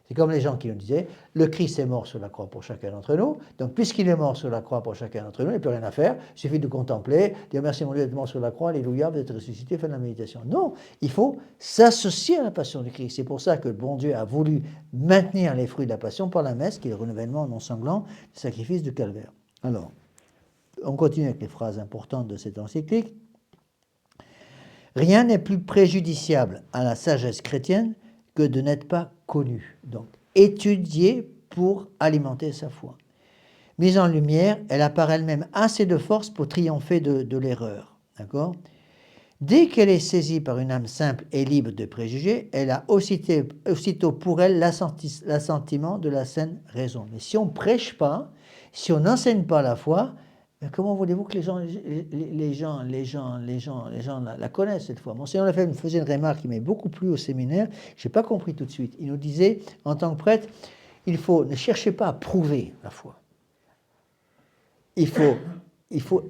C'est comme les gens qui nous disaient, le Christ est mort sur la croix pour chacun d'entre nous, donc puisqu'il est mort sur la croix pour chacun d'entre nous, il n'y a plus rien à faire, il suffit de contempler, dire merci mon Dieu d'être mort sur la croix, alléluia, vous êtes ressuscité, fin de la méditation. Non, il faut s'associer à la passion du Christ. C'est pour ça que le bon Dieu a voulu maintenir les fruits de la passion par la messe, qui est le renouvellement non sanglant du sacrifice du calvaire. Alors, on continue avec les phrases importantes de cette encyclique. Rien n'est plus préjudiciable à la sagesse chrétienne que de n'être pas connu. Donc, étudier pour alimenter sa foi. Mise en lumière, elle a par elle-même assez de force pour triompher de l'erreur. D'accord ? Dès qu'elle est saisie par une âme simple et libre de préjugés, elle a aussitôt pour elle l'assentiment de la saine raison. Mais si on ne prêche pas, si on n'enseigne pas la foi, comment voulez-vous que les gens la connaissent cette fois? Monseigneur Lefebvre me faisait une remarque qui m'a beaucoup plu au séminaire, je n'ai pas compris tout de suite. Il nous disait, en tant que prêtre, ne cherchez pas à prouver la foi. Il faut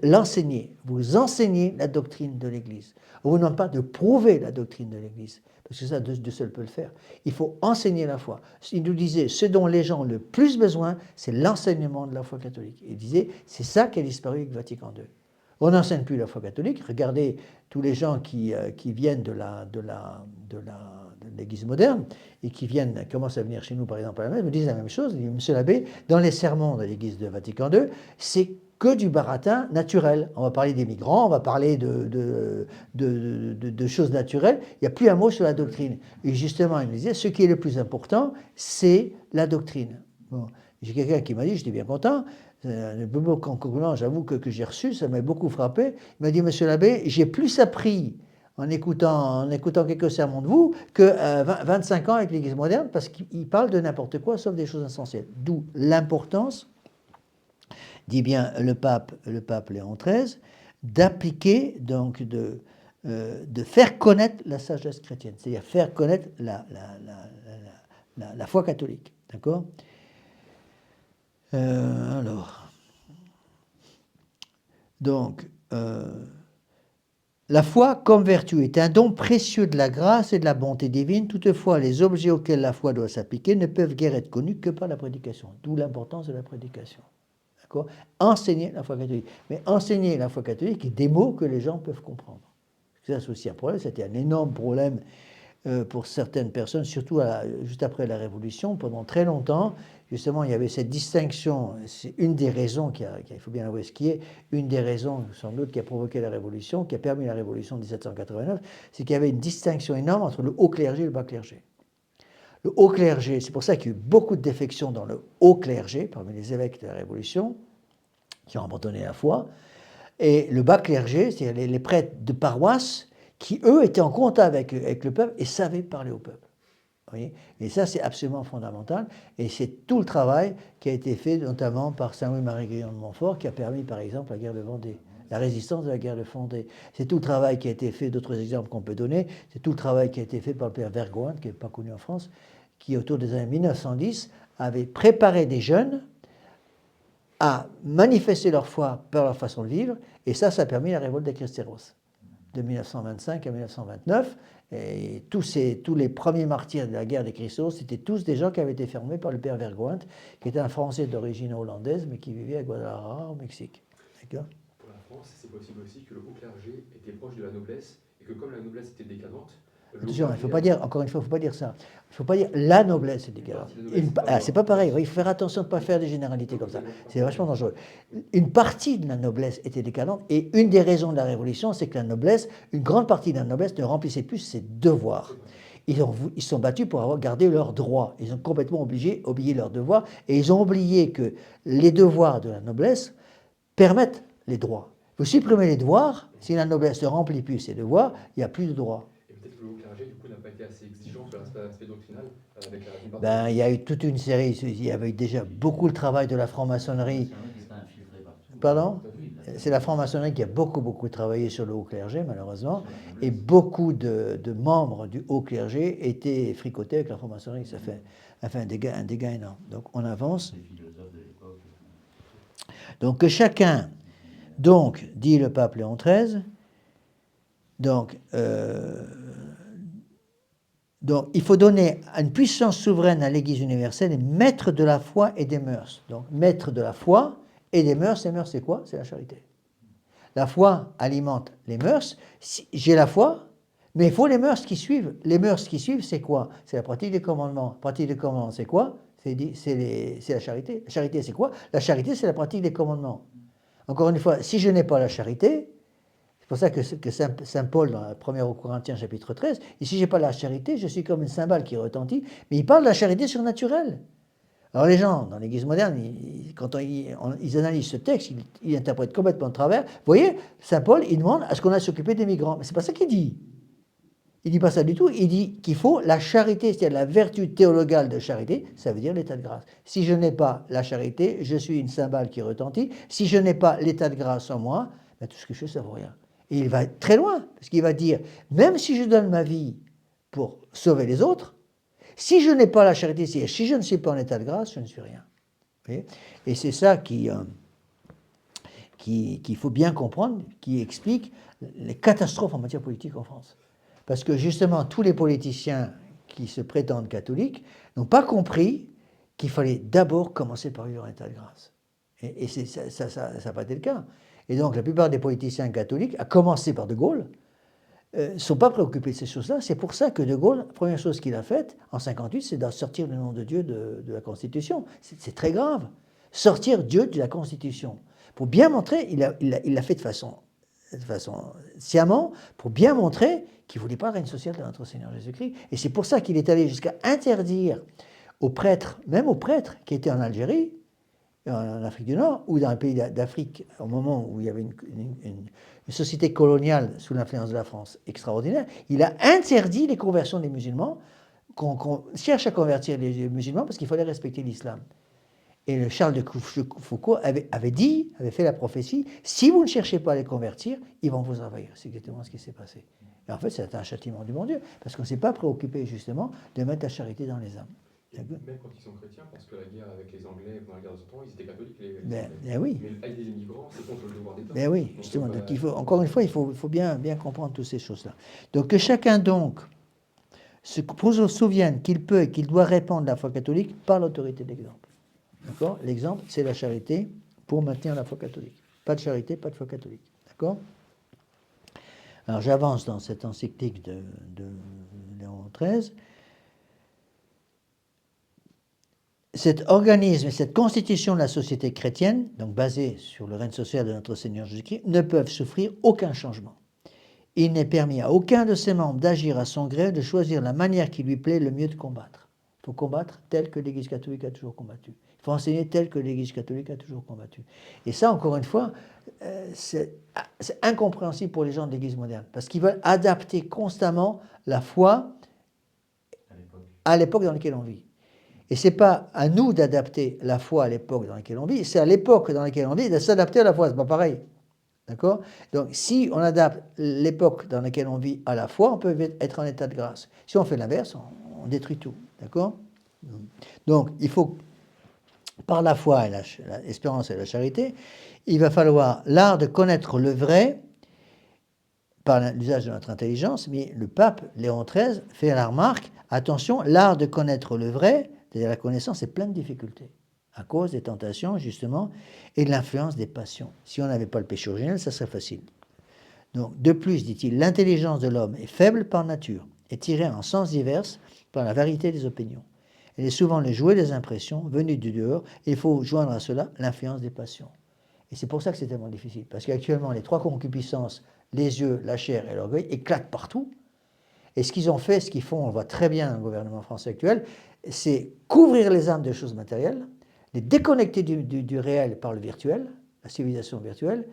l'enseigner. Vous enseignez la doctrine de l'Église. On ne vous demande pas de prouver la doctrine de l'Église, parce que ça, Dieu seul peut le faire. Il faut enseigner la foi. Il nous disait, ce dont les gens ont le plus besoin, c'est l'enseignement de la foi catholique. Il disait, c'est ça qui a disparu avec Vatican II. On n'enseigne plus la foi catholique. Regardez tous les gens qui viennent de l'Église moderne et qui commencent à venir chez nous, par exemple, à la messe, me disent la même chose. Ils disent, Monsieur l'abbé, dans les sermons de l'Église de Vatican II, c'est que du baratin naturel. On va parler des migrants, on va parler de choses naturelles. Il n'y a plus un mot sur la doctrine. Et justement, il me disait, ce qui est le plus important, c'est la doctrine. Bon. J'ai quelqu'un qui m'a dit, j'étais bien content, le beau concurrent, j'avoue que j'ai reçu, ça m'a beaucoup frappé. Il m'a dit, Monsieur l'abbé, j'ai plus appris en écoutant quelques sermons de vous que 25 ans avec l'Église moderne, parce qu'il parle de n'importe quoi, sauf des choses essentielles. D'où l'importance, dit bien le pape Léon XIII, d'appliquer, donc de faire connaître la sagesse chrétienne, c'est-à-dire faire connaître la foi catholique. D'accord ? La foi comme vertu est un don précieux de la grâce et de la bonté divine. Toutefois, les objets auxquels la foi doit s'appliquer ne peuvent guère être connus que par la prédication. D'où l'importance de la prédication. D'accord ? Enseigner la foi catholique. Mais enseigner la foi catholique est des mots que les gens peuvent comprendre. Ça, c'est aussi un problème. C'était un énorme problème pour certaines personnes, surtout juste après la Révolution. Pendant très longtemps, justement, il y avait cette distinction. C'est une des raisons, il faut bien avouer ce qui est, une des raisons, sans doute, qui a provoqué la Révolution, qui a permis la Révolution de 1789, c'est qu'il y avait une distinction énorme entre le haut clergé et le bas clergé. Le haut clergé, c'est pour ça qu'il y a eu beaucoup de défections dans le haut clergé, parmi les évêques de la Révolution, qui ont abandonné la foi, et le bas clergé, c'est-à-dire les prêtres de paroisse, qui, eux, étaient en contact avec le peuple et savaient parler au peuple. Vous voyez ? Et ça, c'est absolument fondamental. Et c'est tout le travail qui a été fait, notamment par Saint-Louis-Marie Grillon de Montfort, qui a permis, par exemple, la guerre de Vendée, la résistance de la guerre de Vendée. C'est tout le travail qui a été fait, d'autres exemples qu'on peut donner, c'est tout le travail qui a été fait par le père Vergoin, qui n'est pas connu en France, qui, autour des années 1910, avait préparé des jeunes à manifester leur foi par leur façon de vivre, et ça a permis la révolte des Cristeros de 1925 à 1929, et tous les premiers martyrs de la guerre des Cristeros, c'était tous des gens qui avaient été formés par le père Vergoint, qui était un Français d'origine hollandaise, mais qui vivait à Guadalajara, au Mexique. D'accord ? Pour la France, c'est possible aussi que le haut clergé était proche de la noblesse, et que comme la noblesse était décadente, attention, il ne faut pas dire, encore une fois, il ne faut pas dire ça. Il ne faut pas dire la noblesse est décadente. C'est pas pareil. Il faut faire attention de ne pas faire des généralités comme ça. C'est vachement dangereux. Une partie de la noblesse était décadente, et une des raisons de la Révolution, c'est que la noblesse, une grande partie de la noblesse ne remplissait plus ses devoirs. Ils sont battus pour avoir gardé leurs droits. Ils ont complètement oublié leurs devoirs, et ils ont oublié que les devoirs de la noblesse permettent les droits. Vous supprimez les devoirs, si la noblesse ne remplit plus ses devoirs, il n'y a plus de droits. Peut-être que le haut clergé, du coup, n'a pas été assez exigeant sur l'aspect doctrinal avec il y a eu toute une série, il y avait déjà beaucoup le travail de la franc-maçonnerie. Pardon ? C'est la franc-maçonnerie qui a beaucoup travaillé sur le haut clergé, malheureusement, et beaucoup de membres du haut clergé étaient fricotés avec la franc-maçonnerie. Ça fait un dégât énorme. Donc on avance. Les philosophes de l'époque. Donc que chacun, donc, dit le pape Léon XIII, donc il faut donner une puissance souveraine à l'Église universelle et maître de la foi et des mœurs. Donc maître de la foi et des mœurs, les mœurs c'est quoi? C'est la charité. La foi alimente les mœurs. J'ai la foi, mais il faut les mœurs qui suivent. Les mœurs qui suivent, c'est quoi? C'est la pratique des commandements. La pratique des commandements, c'est quoi? C'est la charité. La charité, c'est quoi? La charité, c'est la pratique des commandements. Encore une fois, si je n'ai pas la charité, c'est pour ça que Saint Paul, dans la première aux Corinthiens, chapitre 13, dit, si je n'ai pas la charité, je suis comme une cymbale qui retentit, mais il parle de la charité surnaturelle. Alors les gens, dans l'Église moderne, quand ils analysent ce texte, ils interprètent complètement de travers. Vous voyez, Saint Paul, il demande à ce qu'on a s'occuper des migrants. Mais ce n'est pas ça qu'il dit. Il ne dit pas ça du tout. Il dit qu'il faut la charité, c'est-à-dire la vertu théologale de charité, ça veut dire l'état de grâce. Si je n'ai pas la charité, je suis une cymbale qui retentit. Si je n'ai pas l'état de grâce en moi, ben tout ce que je fais, ça ne vaut rien. Et il va très loin, parce qu'il va dire, même si je donne ma vie pour sauver les autres, si je n'ai pas la charité, si je ne suis pas en état de grâce, je ne suis rien. Vous voyez ? Et c'est ça qu'il faut bien comprendre, qui explique les catastrophes en matière politique en France. Parce que justement, tous les politiciens qui se prétendent catholiques n'ont pas compris qu'il fallait d'abord commencer par vivre en état de grâce. Et ça n'a pas été le cas. Et donc la plupart des politiciens catholiques, à commencer par De Gaulle, ne sont pas préoccupés de ces choses-là. C'est pour ça que De Gaulle, la première chose qu'il a faite en 1958, c'est de sortir le nom de Dieu de la Constitution. C'est très grave. Sortir Dieu de la Constitution. Pour bien montrer, il l'a fait de façon sciemment, pour bien montrer qu'il ne voulait pas le règne social de notre Seigneur Jésus-Christ. Et c'est pour ça qu'il est allé jusqu'à interdire aux prêtres, même aux prêtres qui étaient en Algérie, en Afrique du Nord, ou dans un pays d'Afrique, au moment où il y avait une société coloniale sous l'influence de la France extraordinaire, il a interdit les conversions des musulmans, qu'on cherche à convertir les musulmans parce qu'il fallait respecter l'islam. Et le Charles de Foucault avait fait la prophétie, si vous ne cherchez pas à les convertir, ils vont vous envahir. C'est exactement ce qui s'est passé. Et en fait, c'est un châtiment du bon Dieu, parce qu'on ne s'est pas préoccupé justement de mettre la charité dans les âmes. Même quand ils sont chrétiens, parce que la guerre avec les Anglais pendant la guerre de 100 ans, ils étaient catholiques. Oui. Mais aider les migrants, c'est contre le devoir d'État. Mais oui, justement. Donc encore une fois, il faut bien comprendre toutes ces choses-là. Donc que chacun donc se souvienne qu'il peut et qu'il doit répandre la foi catholique par l'autorité de l'exemple. D'accord ? L'exemple, c'est la charité pour maintenir la foi catholique. Pas de charité, pas de foi catholique. D'accord ? Alors j'avance dans cette encyclique de Léon XIII. Cet organisme et cette constitution de la société chrétienne, donc basée sur le règne social de notre Seigneur Jésus-Christ, ne peuvent souffrir aucun changement. Il n'est permis à aucun de ses membres d'agir à son gré, de choisir la manière qui lui plaît le mieux de combattre. Il faut combattre tel que l'Église catholique a toujours combattu. Il faut enseigner tel que l'Église catholique a toujours combattu. Et ça, encore une fois, c'est incompréhensible pour les gens de l'Église moderne, parce qu'ils veulent adapter constamment la foi à l'époque dans laquelle on vit. Et ce n'est pas à nous d'adapter la foi à l'époque dans laquelle on vit, c'est à l'époque dans laquelle on vit de s'adapter à la foi. Ce n'est pas pareil. D'accord ? Donc, si on adapte l'époque dans laquelle on vit à la foi, on peut être en état de grâce. Si on fait l'inverse, on détruit tout. D'accord ? Donc, il faut, par la foi et l'espérance et la charité, il va falloir l'art de connaître le vrai par l'usage de notre intelligence, mais le pape Léon XIII fait la remarque, attention, l'art de connaître le vrai, c'est-à-dire la connaissance, est plein de difficultés, à cause des tentations, justement, et de l'influence des passions. Si on n'avait pas le péché originel, ça serait facile. Donc, de plus, dit-il, l'intelligence de l'homme est faible par nature et tirée en sens divers par la variété des opinions. Elle est souvent le jouet des impressions venues du dehors, et il faut joindre à cela l'influence des passions. Et c'est pour ça que c'est tellement difficile, parce qu'actuellement, les trois concupiscences, les yeux, la chair et l'orgueil, éclatent partout. Et ce qu'ils ont fait, ce qu'ils font, on le voit très bien dans le gouvernement français actuel, c'est couvrir les âmes de choses matérielles, les déconnecter du réel par le virtuel, la civilisation virtuelle,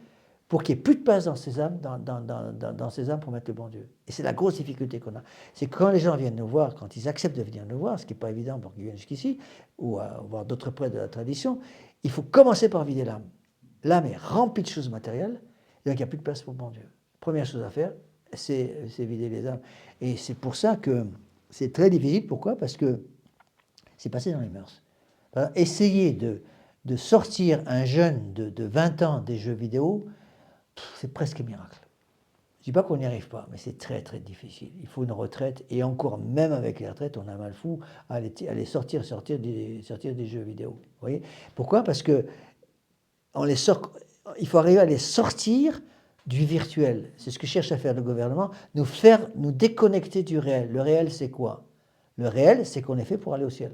pour qu'il n'y ait plus de place dans ces âmes, dans ces âmes pour mettre le bon Dieu. Et c'est la grosse difficulté qu'on a. C'est que quand les gens viennent nous voir, quand ils acceptent de venir nous voir, ce qui n'est pas évident pour qu'ils viennent jusqu'ici, ou à voir d'autres prêtres de la tradition, il faut commencer par vider l'âme. L'âme est remplie de choses matérielles, donc il n'y a plus de place pour bon Dieu. Première chose à faire, c'est vider les âmes. Et c'est pour ça que c'est très difficile. Pourquoi? Parce que c'est passé dans les mœurs. Essayer de sortir un jeune de 20 ans des jeux vidéo, c'est presque un miracle. Je ne dis pas qu'on n'y arrive pas, mais c'est très très difficile. Il faut une retraite, et encore même avec les retraites, on a mal fou à aller sortir des jeux vidéo. Vous voyez? Pourquoi? Parce que il faut arriver à les sortir du virtuel. C'est ce que cherche à faire le gouvernement, nous déconnecter du réel. Le réel, c'est quoi? Le réel, c'est qu'on est fait pour aller au ciel.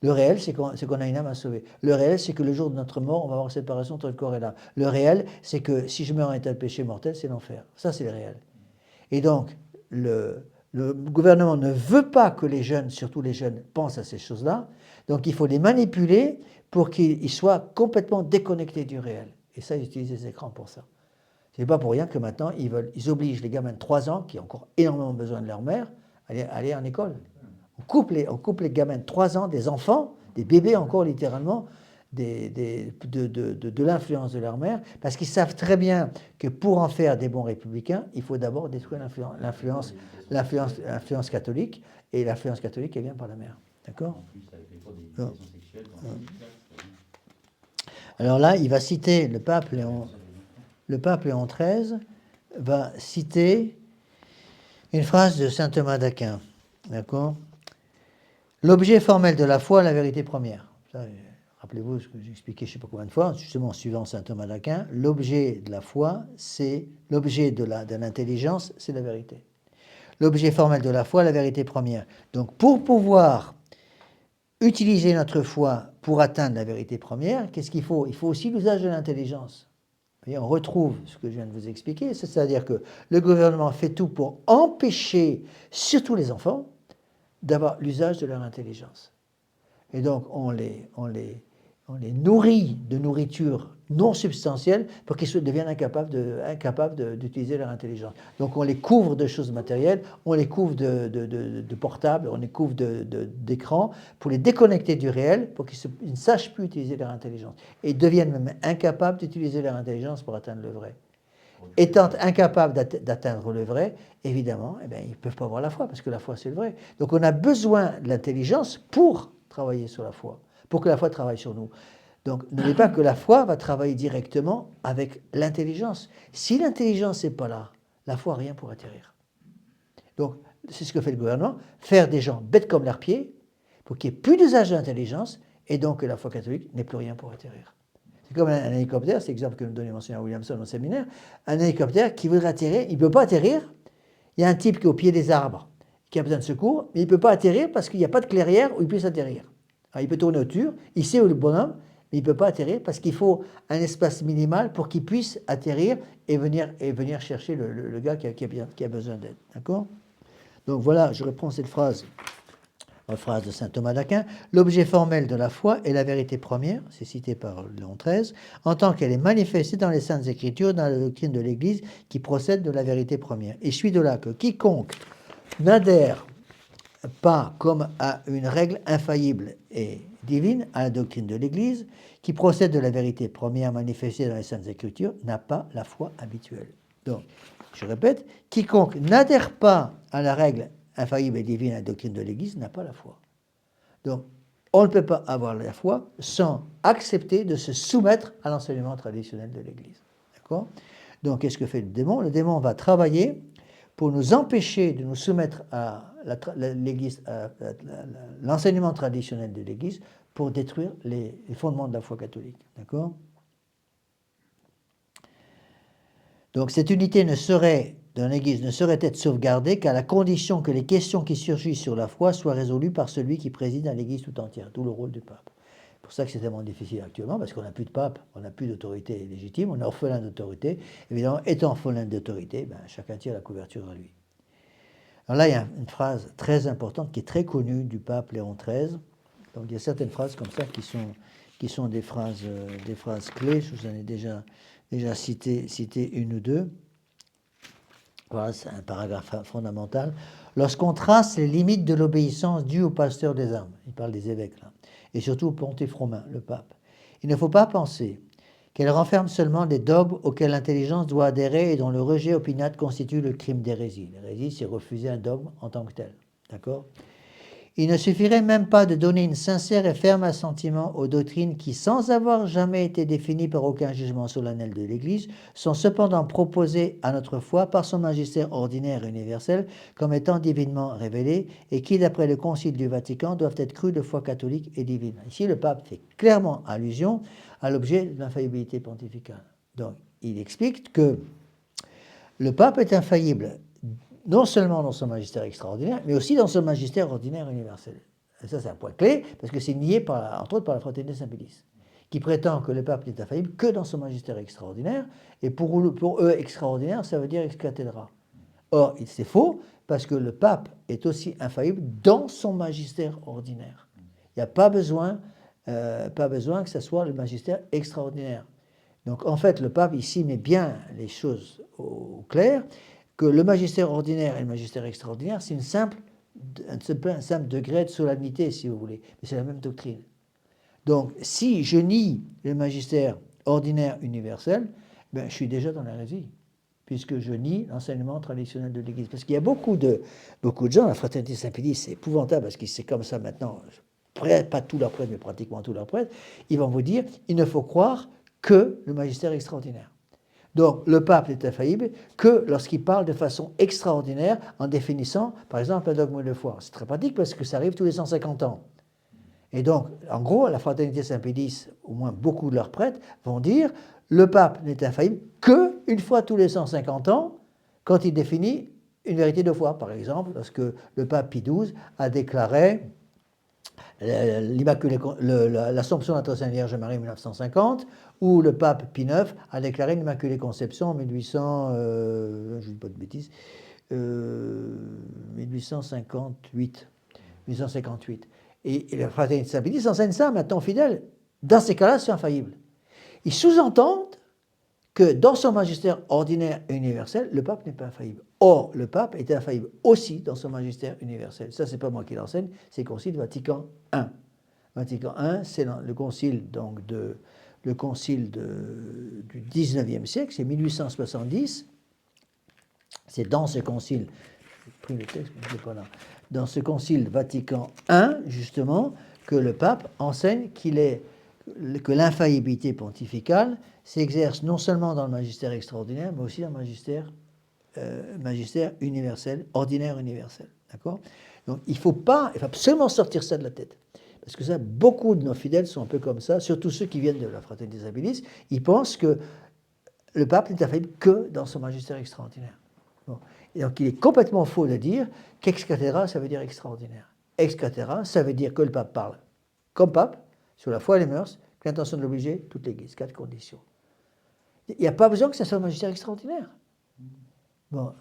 Le réel, c'est qu'on a une âme à sauver. Le réel, c'est que le jour de notre mort, on va avoir séparation entre le corps et l'âme. Le réel, c'est que si je meurs en état de péché mortel, c'est l'enfer. Ça, c'est le réel. Et donc, le gouvernement ne veut pas que les jeunes, surtout les jeunes, pensent à ces choses-là. Donc, il faut les manipuler pour qu'ils soient complètement déconnectés du réel. Et ça, ils utilisent les écrans pour ça. C'est pas pour rien que maintenant, ils obligent les gamins de 3 ans, qui ont encore énormément besoin de leur mère, à aller en école. On coupe les gamins de 3 ans, des enfants, des bébés encore littéralement, de l'influence de leur mère, parce qu'ils savent très bien que pour en faire des bons républicains, il faut d'abord détruire l'influence catholique, et l'influence catholique, elle vient par la mère. D'accord? En plus, avec les cours d'éducation sexuelle dans les classes, Alors là, il va citer, le pape Léon XIII va citer une phrase de saint Thomas d'Aquin. D'accord? L'objet formel de la foi, la vérité première. Ça, rappelez-vous ce que j'ai expliqué je ne sais pas combien de fois, justement en suivant saint Thomas d'Aquin. L'objet de la foi, c'est l'objet de l'intelligence, c'est la vérité. L'objet formel de la foi, la vérité première. Donc pour pouvoir utiliser notre foi pour atteindre la vérité première, qu'est-ce qu'il faut? Il faut aussi l'usage de l'intelligence. Et on retrouve ce que je viens de vous expliquer, c'est-à-dire que le gouvernement fait tout pour empêcher, surtout les enfants, d'avoir l'usage de leur intelligence. Et donc, on les nourrit de nourriture non substantielle pour qu'ils deviennent incapables d'utiliser leur intelligence. Donc, on les couvre de choses matérielles, on les couvre de portables, on les couvre d'écrans pour les déconnecter du réel, pour qu'ils ne sachent plus utiliser leur intelligence. Et deviennent même incapables d'utiliser leur intelligence pour atteindre le vrai. Étant incapables d'atteindre le vrai, évidemment, eh bien, ils ne peuvent pas avoir la foi, parce que la foi, c'est le vrai. Donc on a besoin de l'intelligence pour travailler sur la foi, pour que la foi travaille sur nous. Donc n'oubliez pas que la foi va travailler directement avec l'intelligence. Si l'intelligence n'est pas là, la foi, rien pour atterrir. Donc c'est ce que fait le gouvernement, faire des gens bêtes comme leurs pieds, pour qu'il n'y ait plus d'usage de l'intelligence, et donc que la foi catholique n'ait plus rien pour atterrir. C'est comme un hélicoptère, c'est l'exemple que nous donnait Monseigneur Williamson au séminaire. Un hélicoptère qui voudrait atterrir, il ne peut pas atterrir. Il y a un type qui est au pied des arbres, qui a besoin de secours, mais il ne peut pas atterrir parce qu'il n'y a pas de clairière où il puisse atterrir. Alors, il peut tourner autour, il sait où est le bonhomme, mais il ne peut pas atterrir parce qu'il faut un espace minimal pour qu'il puisse atterrir et venir chercher le gars qui a besoin d'aide. D'accord? Donc voilà, je reprends cette phrase. La phrase de saint Thomas d'Aquin, l'objet formel de la foi est la vérité première, c'est cité par Léon XIII, en tant qu'elle est manifestée dans les Saintes Écritures, dans la doctrine de l'Église, qui procède de la vérité première. Et suit de là que quiconque n'adhère pas comme à une règle infaillible et divine à la doctrine de l'Église, qui procède de la vérité première manifestée dans les Saintes Écritures, n'a pas la foi habituelle. Donc, je répète, quiconque n'adhère pas à la règle infaillible et divine à la doctrine de l'Église n'a pas la foi. Donc, on ne peut pas avoir la foi sans accepter de se soumettre à l'enseignement traditionnel de l'Église. D'accord? Donc, qu'est-ce que fait le démon? Le démon va travailler pour nous empêcher de nous soumettre à l'Église, à l'enseignement traditionnel de l'Église, pour détruire les fondements de la foi catholique. D'accord? Donc, cette unité dans l'Église ne saurait être sauvegardée qu'à la condition que les questions qui surgissent sur la foi soient résolues par celui qui préside à l'Église tout entière, d'où le rôle du pape. C'est pour ça que c'est tellement difficile actuellement, parce qu'on n'a plus de pape, on n'a plus d'autorité légitime, on est orphelin d'autorité. Évidemment, étant orphelin d'autorité, chacun tire la couverture à lui. Alors là, il y a une phrase très importante qui est très connue du pape Léon XIII. Donc il y a certaines phrases comme ça qui sont des phrases clés. Je vous en ai déjà cité une ou deux. Voilà, c'est un paragraphe fondamental. Lorsqu'on trace les limites de l'obéissance due au pasteur des âmes, il parle des évêques là, et surtout au pontife romain, le pape, il ne faut pas penser qu'elle renferme seulement des dogmes auxquels l'intelligence doit adhérer et dont le rejet opiniâtre constitue le crime d'hérésie. L'hérésie, c'est refuser un dogme en tant que tel. D'accord ? Il ne suffirait même pas de donner une sincère et ferme assentiment aux doctrines qui, sans avoir jamais été définies par aucun jugement solennel de l'Église, sont cependant proposées à notre foi par son magistère ordinaire et universel comme étant divinement révélées et qui, d'après le Concile du Vatican, doivent être crues de foi catholique et divine. Ici, le pape fait clairement allusion à l'objet de l'infaillibilité pontificale. Donc, il explique que le pape est infaillible non seulement dans son magistère extraordinaire, mais aussi dans son magistère ordinaire universel. Et ça, c'est un point clé, parce que c'est nié, entre autres, par la Fraternité Saint-Pédis, qui prétend que le pape n'est infaillible que dans son magistère extraordinaire, et pour eux, extraordinaire, ça veut dire ex cathedra. Or, c'est faux, parce que le pape est aussi infaillible dans son magistère ordinaire. Il n'y a pas besoin que ce soit le magistère extraordinaire. Donc, en fait, le pape, ici, met bien les choses au clair, que le magistère ordinaire et le magistère extraordinaire, c'est un simple degré de solennité, si vous voulez. Mais c'est la même doctrine. Donc, si je nie le magistère ordinaire universel, ben, je suis déjà dans l'hérésie, puisque je nie l'enseignement traditionnel de l'Église. Parce qu'il y a beaucoup de gens, la Fraternité Saint-Pédis, c'est épouvantable, parce que c'est comme ça maintenant, pas tous leurs prêtres, mais pratiquement tous leurs prêtres, ils vont vous dire, il ne faut croire que le magistère extraordinaire. Donc, le pape n'est infaillible que lorsqu'il parle de façon extraordinaire en définissant, par exemple, un dogme de foi. C'est très pratique parce que ça arrive tous les 150 ans. Et donc, en gros, la Fraternité Saint-Pédis, au moins beaucoup de leurs prêtres, vont dire le pape n'est infaillible qu'une fois tous les 150 ans, quand il définit une vérité de foi. Par exemple, lorsque le pape Pie XII a déclaré l'Assomption de la Très Sainte Vierge Marie en 1950, ou le pape Pie IX a déclaré l'Immaculée Conception en 1858. Et la Fraternité Saint-Pédis enseigne ça maintenant fidèle. Dans ces cas-là, c'est infaillible. Ils sous-entendent que dans son magistère ordinaire et universel, le pape n'est pas infaillible. Or, le pape est infaillible aussi dans son magistère universel. Ça, c'est pas moi qui l'enseigne, c'est le Concile Vatican I. Vatican I, c'est le concile du 19e siècle, c'est 1870. C'est dans ce concile, j'ai pris le texte, mais je ne pas là. Dans ce concile Vatican I, justement, que le pape enseigne que l'infaillibilité pontificale s'exerce non seulement dans le magistère extraordinaire, mais aussi dans le magistère universel, ordinaire universel. D'accord ? Donc il faut absolument sortir ça de la tête. Parce que ça, beaucoup de nos fidèles sont un peu comme ça, surtout ceux qui viennent de la Fraternité Saint-Pédis, ils pensent que le pape n'est infaillible que dans son magistère extraordinaire. Bon. Et donc il est complètement faux de dire qu'ex cathedra, ça veut dire extraordinaire. Ex cathedra, ça veut dire que le pape parle comme pape, sur la foi et les mœurs, que l'intention de l'obliger, toute l'Église, 4 conditions. Il n'y a pas besoin que ça soit un magistère extraordinaire. Bon,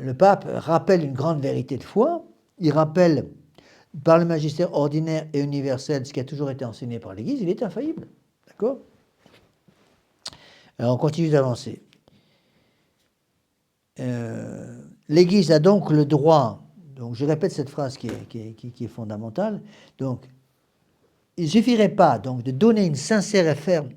le pape rappelle une grande vérité de foi, il rappelle par le magistère ordinaire et universel ce qui a toujours été enseigné par l'Église, il est infaillible. D'accord ? Alors on continue d'avancer. L'Église a donc le droit, donc je répète cette phrase qui est fondamentale, donc il ne suffirait pas donc de donner un sincère et ferme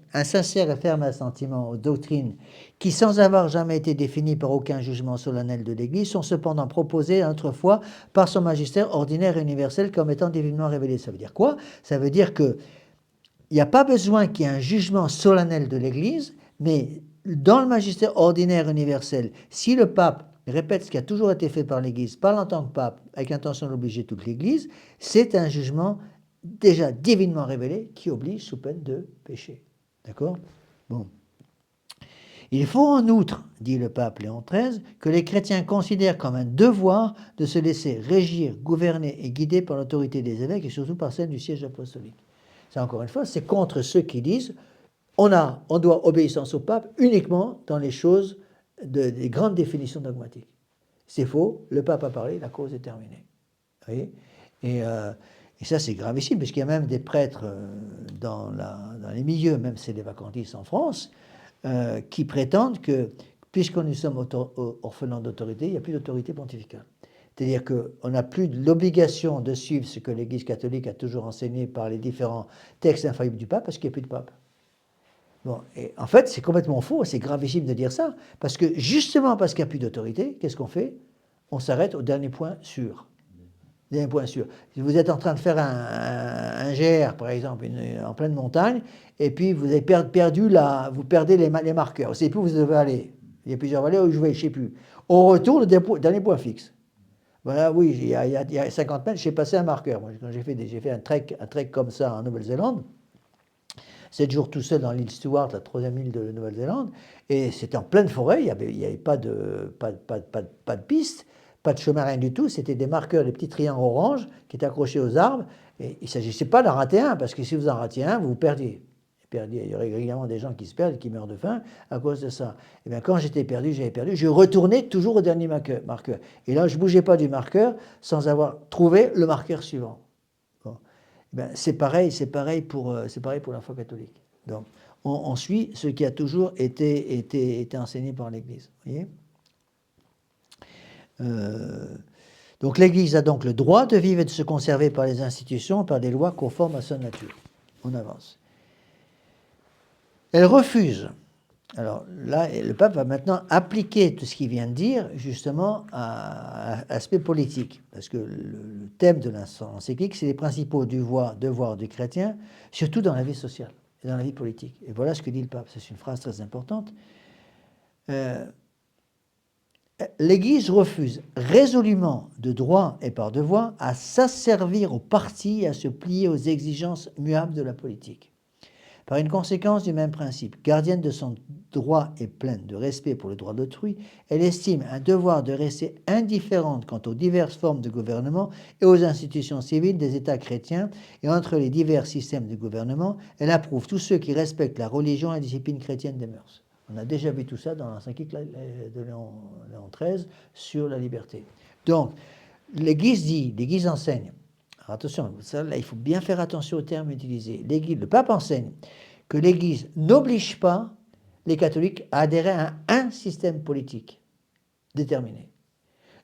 assentiment aux doctrines qui, sans avoir jamais été définies par aucun jugement solennel de l'Église, sont cependant proposées autrefois par son magistère ordinaire et universel comme étant divinement révélées. Ça veut dire quoi ? Ça veut dire qu'il n'y a pas besoin qu'il y ait un jugement solennel de l'Église, mais dans le magistère ordinaire universel, si le pape répète ce qui a toujours été fait par l'Église, parle en tant que pape, avec l'intention d'obliger toute l'Église, c'est un jugement déjà divinement révélé qui oblige sous peine de péché. D'accord ? Bon. Il faut en outre, dit le pape Léon XIII, que les chrétiens considèrent comme un devoir de se laisser régir, gouverner et guider par l'autorité des évêques et surtout par celle du siège apostolique. Ça, encore une fois, c'est contre ceux qui disent on doit obéissance au pape uniquement dans les choses des grandes définitions dogmatiques. C'est faux, le pape a parlé, la cause est terminée. Vous voyez ? Et ça, c'est gravissime, parce qu'il y a même des prêtres dans les milieux, même c'est des vacantistes en France, qui prétendent que, puisque nous sommes orphelins d'autorité, il n'y a plus d'autorité pontificale. C'est-à-dire qu'on n'a plus l'obligation de suivre ce que l'Église catholique a toujours enseigné par les différents textes infaillibles du pape, parce qu'il n'y a plus de pape. Bon, et en fait, c'est complètement faux, c'est gravissime de dire ça, parce que justement parce qu'il n'y a plus d'autorité, qu'est-ce qu'on fait? On s'arrête au dernier point sûr. Dernier point sûr. Si vous êtes en train de faire un GR, par exemple, en pleine montagne, et puis vous avez perdu vous perdez les marqueurs, vous ne savez plus où vous devez aller. Il y a plusieurs vallées où je vais, je ne sais plus. On retourne au dernier point fixe. Voilà, oui, il y a 50 mètres, j'ai passé un marqueur. Moi, quand j'ai fait un trek comme ça en Nouvelle-Zélande, 7 jours tout seul dans l'île Stewart, la troisième île de Nouvelle-Zélande, et c'était en pleine forêt, il n'y avait pas de piste, pas de chemin, rien du tout, c'était des marqueurs, des petits triangles orange qui étaient accrochés aux arbres, et il ne s'agissait pas d'en rater un, parce que si vous en ratiez un, vous vous perdiez. Il y aurait régulièrement des gens qui se perdent et qui meurent de faim à cause de ça. Et bien quand j'étais perdu, je retournais toujours au dernier marqueur. Et là, je ne bougeais pas du marqueur sans avoir trouvé le marqueur suivant. Bon. Ben, c'est pareil pour la foi catholique. Donc, on suit ce qui a toujours été enseigné par l'Église. Voyez, donc l'Église a donc le droit de vivre et de se conserver par les institutions, par des lois conformes à sa nature. On avance. Elle refuse. Alors là, le pape va maintenant appliquer tout ce qu'il vient de dire, justement, à l'aspect politique. Parce que le thème de l'encyclique, c'est les principaux devoirs du chrétien, surtout dans la vie sociale et dans la vie politique. Et voilà ce que dit le pape. C'est une phrase très importante. L'Église refuse résolument, de droit et par devoir, à s'asservir au parti et à se plier aux exigences muables de la politique. Par une conséquence du même principe, gardienne de son droit et pleine de respect pour le droit d'autrui, elle estime un devoir de rester indifférente quant aux diverses formes de gouvernement et aux institutions civiles des États chrétiens, et entre les divers systèmes de gouvernement, elle approuve tous ceux qui respectent la religion et la discipline chrétienne des mœurs. On a déjà vu tout ça dans l'encyclique de Léon XIII sur la liberté. Donc, l'Église enseigne. Alors attention, ça, là, il faut bien faire attention aux termes utilisés. Le pape enseigne que l'Église n'oblige pas les catholiques à adhérer à un système politique déterminé.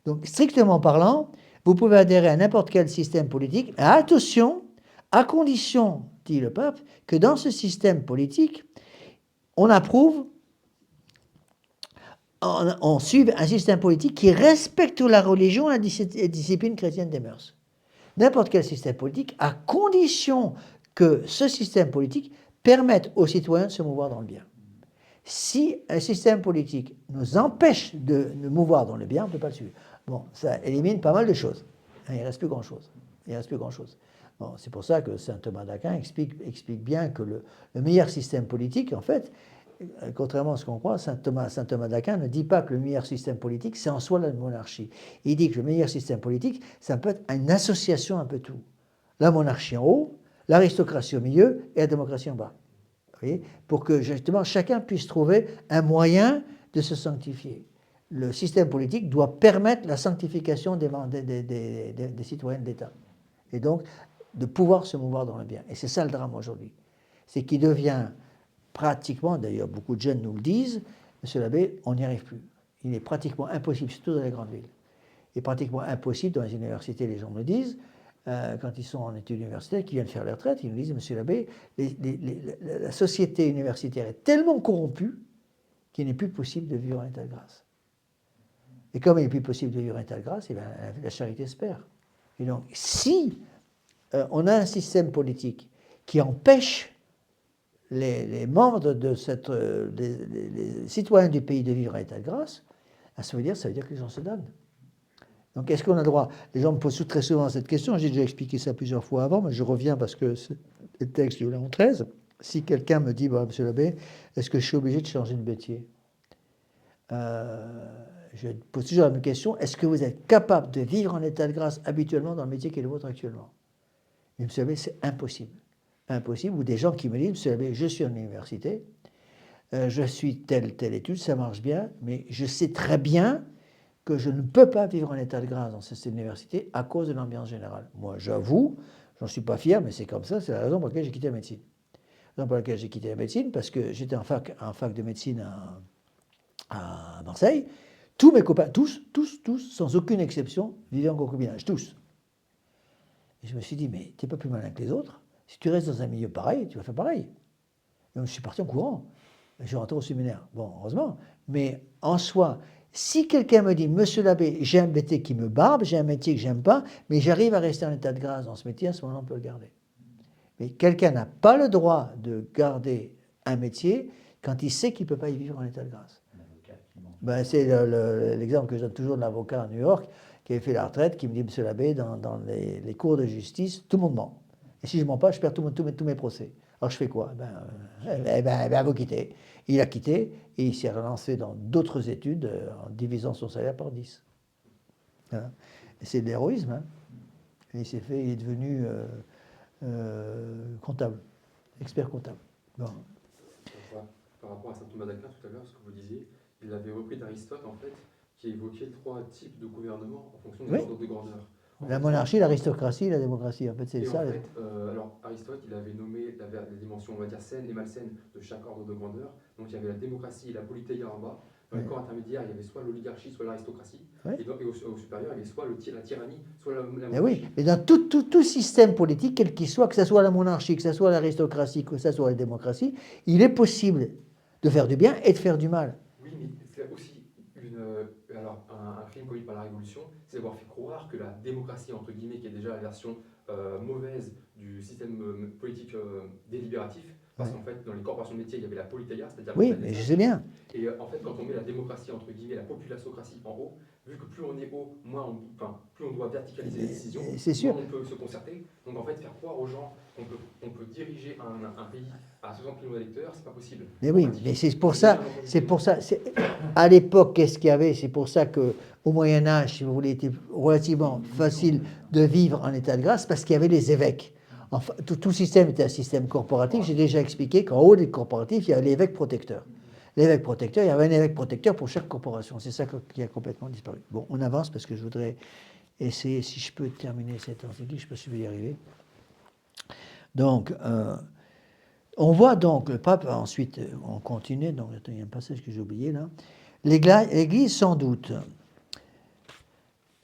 Donc, strictement parlant, vous pouvez adhérer à n'importe quel système politique, mais attention, à condition, dit le pape, que dans ce système politique, on approuve, on suive un système politique qui respecte la religion et la discipline chrétienne des mœurs. N'importe quel système politique, à condition que ce système politique permette aux citoyens de se mouvoir dans le bien. Si un système politique nous empêche de nous mouvoir dans le bien, on ne peut pas le suivre. Bon, ça élimine pas mal de choses. Il ne reste plus grand-chose. Bon, c'est pour ça que saint Thomas d'Aquin explique bien que le meilleur système politique, en fait, contrairement à ce qu'on croit, saint Thomas d'Aquin ne dit pas que le meilleur système politique, c'est en soi la monarchie. Il dit que le meilleur système politique, ça peut être une association un peu tout. La monarchie en haut, l'aristocratie au milieu et la démocratie en bas. Vous voyez, pour que justement chacun puisse trouver un moyen de se sanctifier. Le système politique doit permettre la sanctification des citoyens de l'État. Et donc, de pouvoir se mouvoir dans le bien. Et c'est ça le drame aujourd'hui. C'est qu'il devient pratiquement, d'ailleurs beaucoup de jeunes nous le disent, monsieur l'abbé, on n'y arrive plus. Il est pratiquement impossible, surtout dans les grandes villes. Il est pratiquement impossible dans les universités, les gens me le disent, quand ils sont en études universitaires, qui viennent faire leur retraite, ils nous disent, monsieur l'abbé, la société universitaire est tellement corrompue qu'il n'est plus possible de vivre en état de grâce. Et comme il n'est plus possible de vivre en état de grâce, eh bien, la charité se perd. Et donc, si on a un système politique qui empêche les membres de les citoyens du pays de vivre en état de grâce, ça veut dire que les gens se donnent. Donc, est-ce qu'on a le droit? Les gens me posent très souvent cette question, j'ai déjà expliqué ça plusieurs fois avant, mais je reviens parce que c'est le texte de Léon XIII. Si quelqu'un me dit, bon, monsieur l'abbé, est-ce que je suis obligé de changer de métier? Je pose toujours la même question, est-ce que vous êtes capable de vivre en état de grâce habituellement dans le métier qui est le vôtre actuellement? Et monsieur l'abbé, c'est impossible. Impossible, ou des gens qui me disent, monsieur l'abbé, je suis en université, je suis telle étude, ça marche bien, mais je sais très bien que je ne peux pas vivre en état de grâce dans cette université à cause de l'ambiance générale. Moi, j'avoue, j'en suis pas fier, mais c'est comme ça, c'est la raison pour laquelle j'ai quitté la médecine. La raison pour laquelle j'ai quitté la médecine, parce que j'étais en fac de médecine à Marseille, tous mes copains, tous, sans aucune exception, vivaient en concubinage, tous. Et je me suis dit, mais tu n'es pas plus malin que les autres. Si tu restes dans un milieu pareil, tu vas faire pareil. Donc, je suis parti en courant. Je suis rentré au séminaire. Bon, heureusement. Mais en soi, si quelqu'un me dit, Monsieur l'abbé, j'ai un métier qui me barbe, j'ai un métier que j'aime pas, mais j'arrive à rester en état de grâce dans ce métier, à ce moment-là, on peut le garder. Mais quelqu'un n'a pas le droit de garder un métier quand il sait qu'il ne peut pas y vivre en état de grâce. Ben, c'est l'exemple que je donne toujours de l'avocat à New York qui avait fait la retraite, qui me dit, Monsieur l'abbé, dans les cours de justice, tout le monde ment. Et si je ne mens pas, je perds tous mes procès. Alors je fais quoi? Vous quittez. Il a quitté et il s'est relancé dans d'autres études en divisant son salaire par 10. Voilà. Et c'est de l'héroïsme. Hein. Et il est devenu comptable, expert comptable. Bon. Par rapport à saint Thomas d'Aquin tout à l'heure, ce que vous disiez, il avait repris d'Aristote en fait, qui évoquait 3 types de gouvernement en fonction des ordres de grandeur. La monarchie, l'aristocratie, la démocratie, en fait, c'est ça. En fait, alors Aristote, il avait nommé les dimensions, on va dire, saines et malsaines de chaque ordre de grandeur. Donc il y avait la démocratie et la politeia en bas. Dans les corps intermédiaires, il y avait soit l'oligarchie, soit l'aristocratie. Et au supérieur, il y avait soit la tyrannie, soit la monarchie. Oui, mais dans tout système politique, quel qu'il soit, que ce soit la monarchie, que ce soit l'aristocratie, que ce soit la démocratie, il est possible de faire du bien et de faire du mal. Oui, mais c'est aussi un crime commis par la Révolution, c'est d'avoir fait croire que la démocratie, entre guillemets, qui est déjà la version mauvaise du système politique délibératif, parce qu'en fait, dans les corporations de métiers, il y avait la politeia, c'est-à-dire... Oui, mais je sais bien. Et en fait, quand on met la démocratie, entre guillemets, la populacocratie en haut, vu que plus on est haut, plus on doit verticaliser les décisions, moins on peut se concerter. Donc en fait, faire croire aux gens qu'on peut diriger un pays à 60 millions d'électeurs, c'est pas possible. Mais oui, mais c'est pour ça. À l'époque, qu'est-ce qu'il y avait? C'est pour ça que au Moyen Âge, si vous voulez, était relativement facile de vivre en état de grâce, parce qu'il y avait les évêques. Enfin, tout système était un système corporatif. J'ai déjà expliqué qu'en haut des corporatifs, il y avait l'évêque protecteur. L'évêque protecteur, il y avait un évêque protecteur pour chaque corporation. C'est ça qui a complètement disparu. Bon, on avance parce que je voudrais essayer, si je peux terminer cette encyclique, je ne sais pas si je vais y arriver. Donc, on voit donc le pape, ensuite, on continue, donc il y a un passage que j'ai oublié là. L'Église, sans doute,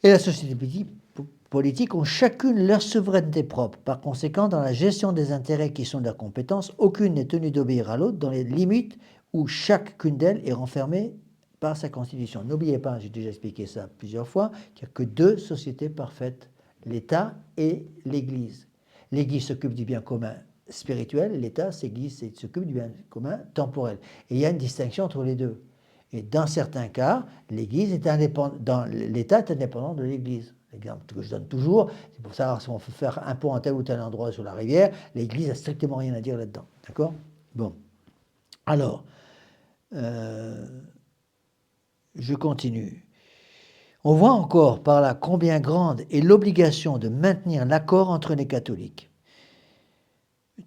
et la société politique ont chacune leur souveraineté propre. Par conséquent, dans la gestion des intérêts qui sont de leurs compétences, aucune n'est tenue d'obéir à l'autre dans les limites où chacune d'elles est renfermée par sa constitution. N'oubliez pas, j'ai déjà expliqué ça plusieurs fois, qu'il n'y a que 2 sociétés parfaites, l'État et l'Église. L'Église s'occupe du bien commun spirituel, l'État s'occupe du bien commun temporel. Et il y a une distinction entre les deux. Et dans certains cas, l'Église est indépendante, l'État est indépendant de l'Église. L'exemple que je donne toujours, c'est pour savoir si on peut faire un pont à tel ou tel endroit sur la rivière, l'Église n'a strictement rien à dire là-dedans. D'accord? Bon. Alors, je continue. On voit encore par là combien grande est l'obligation de maintenir l'accord entre les catholiques.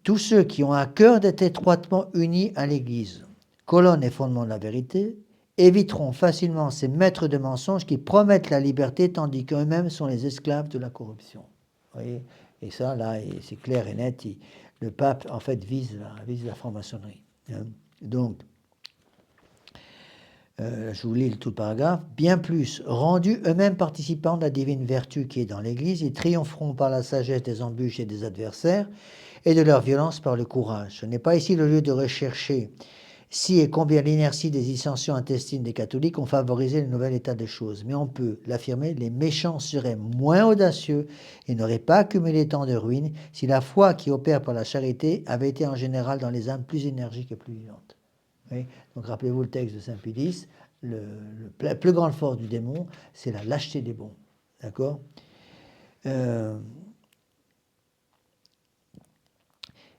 Tous ceux qui ont à cœur d'être étroitement unis à l'Église, colonne et fondement de la vérité, éviteront facilement ces maîtres de mensonges qui promettent la liberté tandis qu'eux-mêmes sont les esclaves de la corruption. Vous voyez? Et ça, là, c'est clair et net. Le pape, en fait, vise la franc-maçonnerie. Donc, je vous lis tout le paragraphe. Bien plus, rendus eux-mêmes participants de la divine vertu qui est dans l'Église, ils triompheront par la sagesse des embûches et des adversaires et de leur violence par le courage. Ce n'est pas ici le lieu de rechercher si et combien l'inertie des dissensions intestines des catholiques ont favorisé le nouvel état des choses. Mais on peut l'affirmer, les méchants seraient moins audacieux et n'auraient pas accumulé tant de ruines si la foi qui opère par la charité avait été en général dans les âmes plus énergiques et plus vivantes. Oui. Donc rappelez-vous le texte de Saint Pudice, la plus grande force du démon, c'est la lâcheté des bons. D'accord?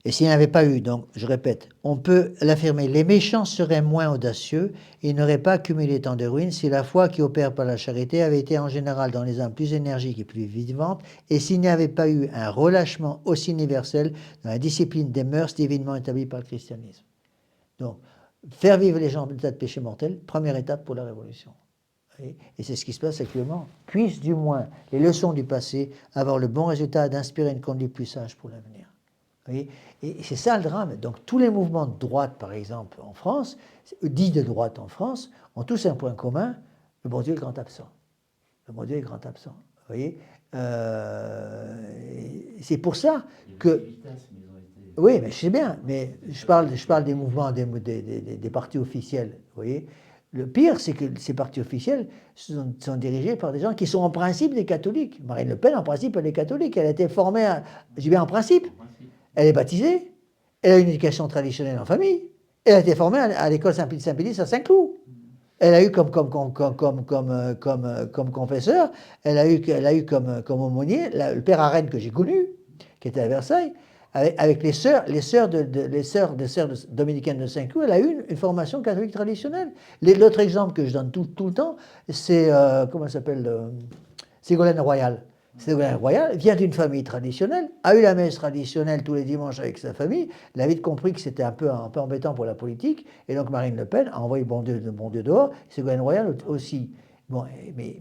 Et s'il n'y avait pas eu, donc je répète, on peut l'affirmer, les méchants seraient moins audacieux et n'auraient pas accumulé tant de ruines si la foi qui opère par la charité avait été en général dans les âmes plus énergiques et plus vivantes, et s'il n'y avait pas eu un relâchement aussi universel dans la discipline des mœurs divinement établie par le christianisme. Donc, faire vivre les gens en état de péché mortel, première étape pour la révolution. Et c'est ce qui se passe actuellement. Puissent du moins les leçons du passé avoir le bon résultat d'inspirer une conduite plus sage pour l'avenir. Et c'est ça le drame. Donc tous les mouvements de droite, par exemple, en France, dits de droite en France, ont tous un point commun, le bon Dieu est grand absent. Le bon Dieu est grand absent. Vous voyez, c'est pour ça que... Oui, mais je sais bien, mais je parle des mouvements, des partis officiels, vous voyez. Le pire, c'est que ces partis officiels sont dirigés par des gens qui sont en principe des catholiques. Marine Le Pen, en principe, elle est catholique. Elle a été formée, je dis bien en principe. Elle est baptisée. Elle a une éducation traditionnelle en famille. Elle a été formée à l'école Saint-Pédis à Saint-Cloud. Elle a eu comme confesseur, elle a eu comme aumônier le père Arène que j'ai connu, qui était à Versailles, avec les sœurs dominicaines de Saint-Cloud. Elle a eu une formation catholique traditionnelle. L'autre exemple que je donne tout le temps, c'est comment elle s'appelle, Ségolène Royal. Ségolène Royal vient d'une famille traditionnelle, a eu la messe traditionnelle tous les dimanches avec sa famille. Elle a vite compris que c'était un peu embêtant pour la politique, et donc Marine Le Pen a envoyé bon Dieu dehors. Ségolène Royal aussi. Bon, mais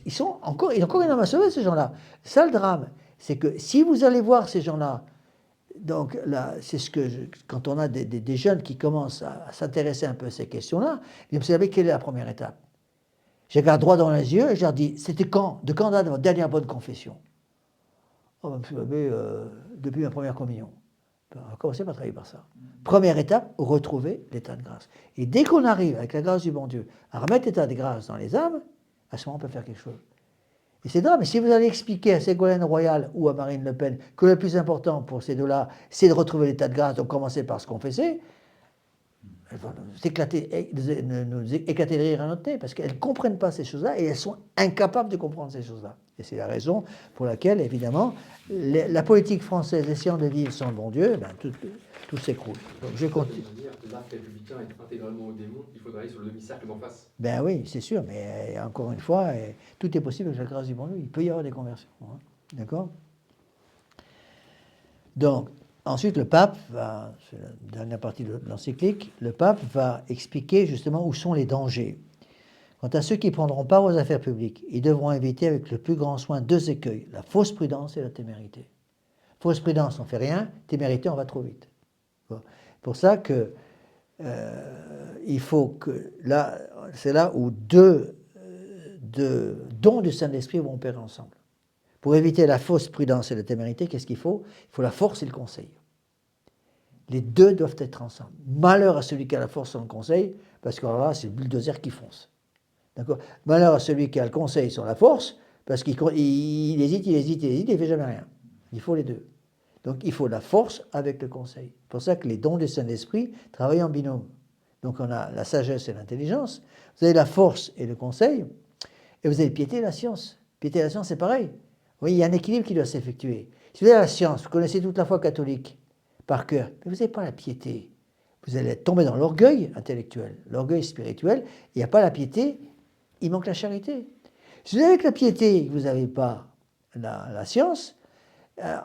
ils ont encore une âme à sauver, ces gens-là. Ça, le drame, c'est que si vous allez voir ces gens-là, donc là, c'est quand on a des jeunes qui commencent à s'intéresser un peu à ces questions-là, vous savez quelle est la première étape? Je les regarde droit dans les yeux et je leur dis, c'était quand? De quand date votre dernière bonne confession? Oh, monsieur l'abbé, depuis ma première communion. On va commencer par travailler par ça. Première étape, retrouver l'état de grâce. Et dès qu'on arrive, avec la grâce du bon Dieu, à remettre l'état de grâce dans les âmes, à ce moment, on peut faire quelque chose. Et c'est drôle, mais si vous allez expliquer à Ségolène Royal ou à Marine Le Pen que le plus important pour ces deux-là, c'est de retrouver l'état de grâce, donc commencer par se confesser, elles vont nous éclater de rire à notre nez, parce qu'elles ne comprennent pas ces choses-là et elles sont incapables de comprendre ces choses-là. Et c'est la raison pour laquelle, évidemment, la politique française essayant de vivre sans le bon Dieu, ben, tout s'écroule. Donc je continue. L'arc républicain est intégralement au démon, il faudra aller sur le demi-cercle d'en face. Ben oui, c'est sûr, mais encore une fois, tout est possible avec la grâce du bon Dieu. Il peut y avoir des conversions. Hein, d'accord? Donc, ensuite, le pape va, c'est la dernière partie de l'encyclique, le pape va expliquer justement où sont les dangers. Quant à ceux qui prendront part aux affaires publiques, ils devront éviter avec le plus grand soin deux écueils, la fausse prudence et la témérité. Fausse prudence, on ne fait rien, témérité, on va trop vite. Bon. Pour ça que il faut que, là, c'est là où deux dons du Saint-Esprit vont opérer ensemble. Pour éviter la fausse prudence et la témérité, qu'est-ce qu'il faut? Il faut la force et le conseil. Les deux doivent être ensemble. Malheur à celui qui a la force sans le conseil, parce que là, c'est le bulldozer qui fonce. D'accord? Malheur à celui qui a le conseil sans la force, parce qu'il hésite, il ne fait jamais rien. Il faut les deux. Donc il faut la force avec le conseil. C'est pour ça que les dons du Saint-Esprit travaillent en binôme. Donc on a la sagesse et l'intelligence, vous avez la force et le conseil, et vous avez piété et la science. Piété et la science, c'est pareil. Oui, il y a un équilibre qui doit s'effectuer. Si vous avez la science, vous connaissez toute la foi catholique par cœur, mais vous n'avez pas la piété. Vous allez tomber dans l'orgueil intellectuel, l'orgueil spirituel. Il n'y a pas la piété, il manque la charité. Si vous avez la piété et que vous n'avez pas la science,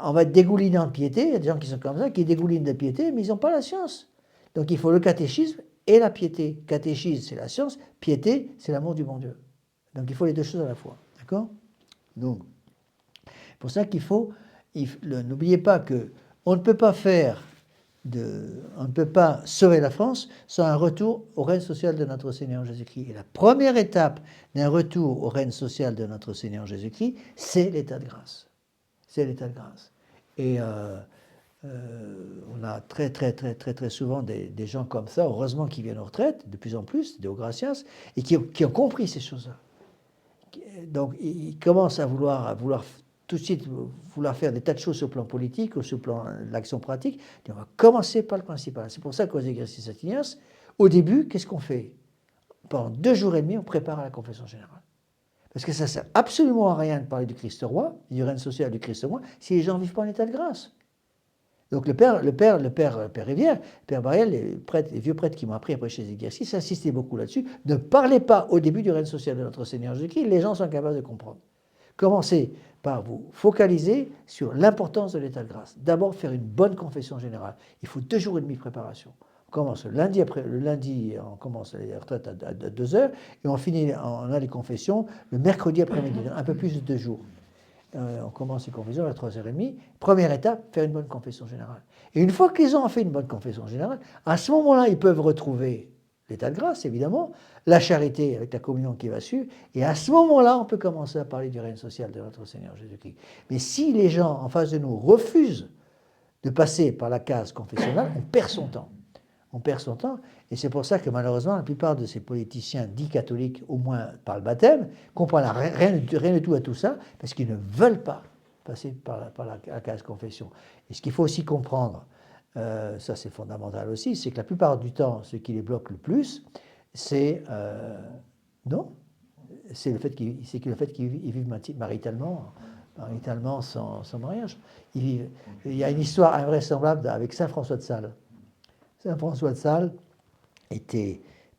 on va être dégoulinant de piété. Il y a des gens qui sont comme ça, qui dégoulinent de piété, mais ils n'ont pas la science. Donc il faut le catéchisme et la piété. Catéchisme, c'est la science. Piété, c'est l'amour du bon Dieu. Donc il faut les deux choses à la fois. D'accord? Donc, c'est pour ça qu'il faut... N'oubliez pas qu'on ne peut pas on ne peut pas sauver la France sans un retour au règne social de notre Seigneur Jésus-Christ. Et la première étape d'un retour au règne social de notre Seigneur Jésus-Christ, c'est l'état de grâce. C'est l'état de grâce. Et on a très souvent des gens comme ça, heureusement, qui viennent en retraite, de plus en plus, des hauts gracias, et qui ont compris ces choses-là. Donc, ils commencent à vouloir tout de suite vouloir faire des tas de choses sur le plan politique ou sur le plan de l'action pratique. Et on va commencer par le principal. C'est pour ça qu'aux exercices Saint-Ignace, au début, qu'est-ce qu'on fait? Pendant 2 jours et demi, on prépare à la confession générale. Parce que ça ne sert absolument à rien de parler du Christ roi, du règne social du Christ roi, si les gens ne vivent pas en état de grâce. Donc le père Rivière, le père Barriel, les vieux prêtres qui m'ont appris à prêcher les exercices, insistaient beaucoup là-dessus. Ne parlez pas au début du règne social de notre Seigneur Jésus-Christ, les gens sont capables de comprendre. Commencez par vous focaliser sur l'importance de l'état de grâce. D'abord, faire une bonne confession générale. Il faut 2 jours et demi de préparation. On commence le lundi, on commence la retraite à 2 heures, et on a les confessions le mercredi après-midi, un peu plus de 2 jours. On commence les confessions à 3h30. Première étape, faire une bonne confession générale. Et une fois qu'ils ont fait une bonne confession générale, à ce moment-là, ils peuvent retrouver l'état de grâce, évidemment, la charité avec la communion qui va suivre, et à ce moment-là, on peut commencer à parler du règne social de notre Seigneur Jésus-Christ. Mais si les gens en face de nous refusent de passer par la case confessionnelle, on perd son temps. On perd son temps, et c'est pour ça que malheureusement, la plupart de ces politiciens dits catholiques, au moins par le baptême, comprennent rien du tout à tout ça, parce qu'ils ne veulent pas passer par la case confession. Et ce qu'il faut aussi comprendre, ça c'est fondamental aussi, c'est que la plupart du temps, ce qui les bloque le plus, c'est non, c'est le fait qu'ils vivent maritalement sans mariage. Il y a une histoire invraisemblable avec Saint François de Sales. Saint François de Sales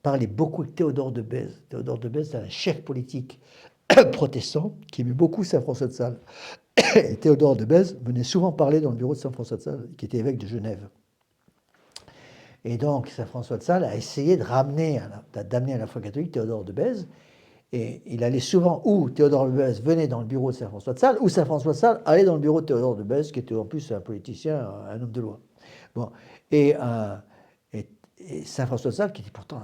parlait beaucoup de Théodore de Bèze. Théodore de Bèze, c'est un chef politique protestant qui aimait beaucoup Saint François de Sales. Et Théodore de Bèze venait souvent parler dans le bureau de Saint François de Sales, qui était évêque de Genève. Et donc, Saint François de Sales a essayé d'amener à la foi catholique Théodore de Bèze. Et il allait souvent où Théodore de Bèze venait dans le bureau de Saint François de Sales, ou Saint François de Sales allait dans le bureau de Théodore de Bèze, qui était en plus un politicien, un homme de loi. Bon. Et Saint François de Sales, qui était pourtant,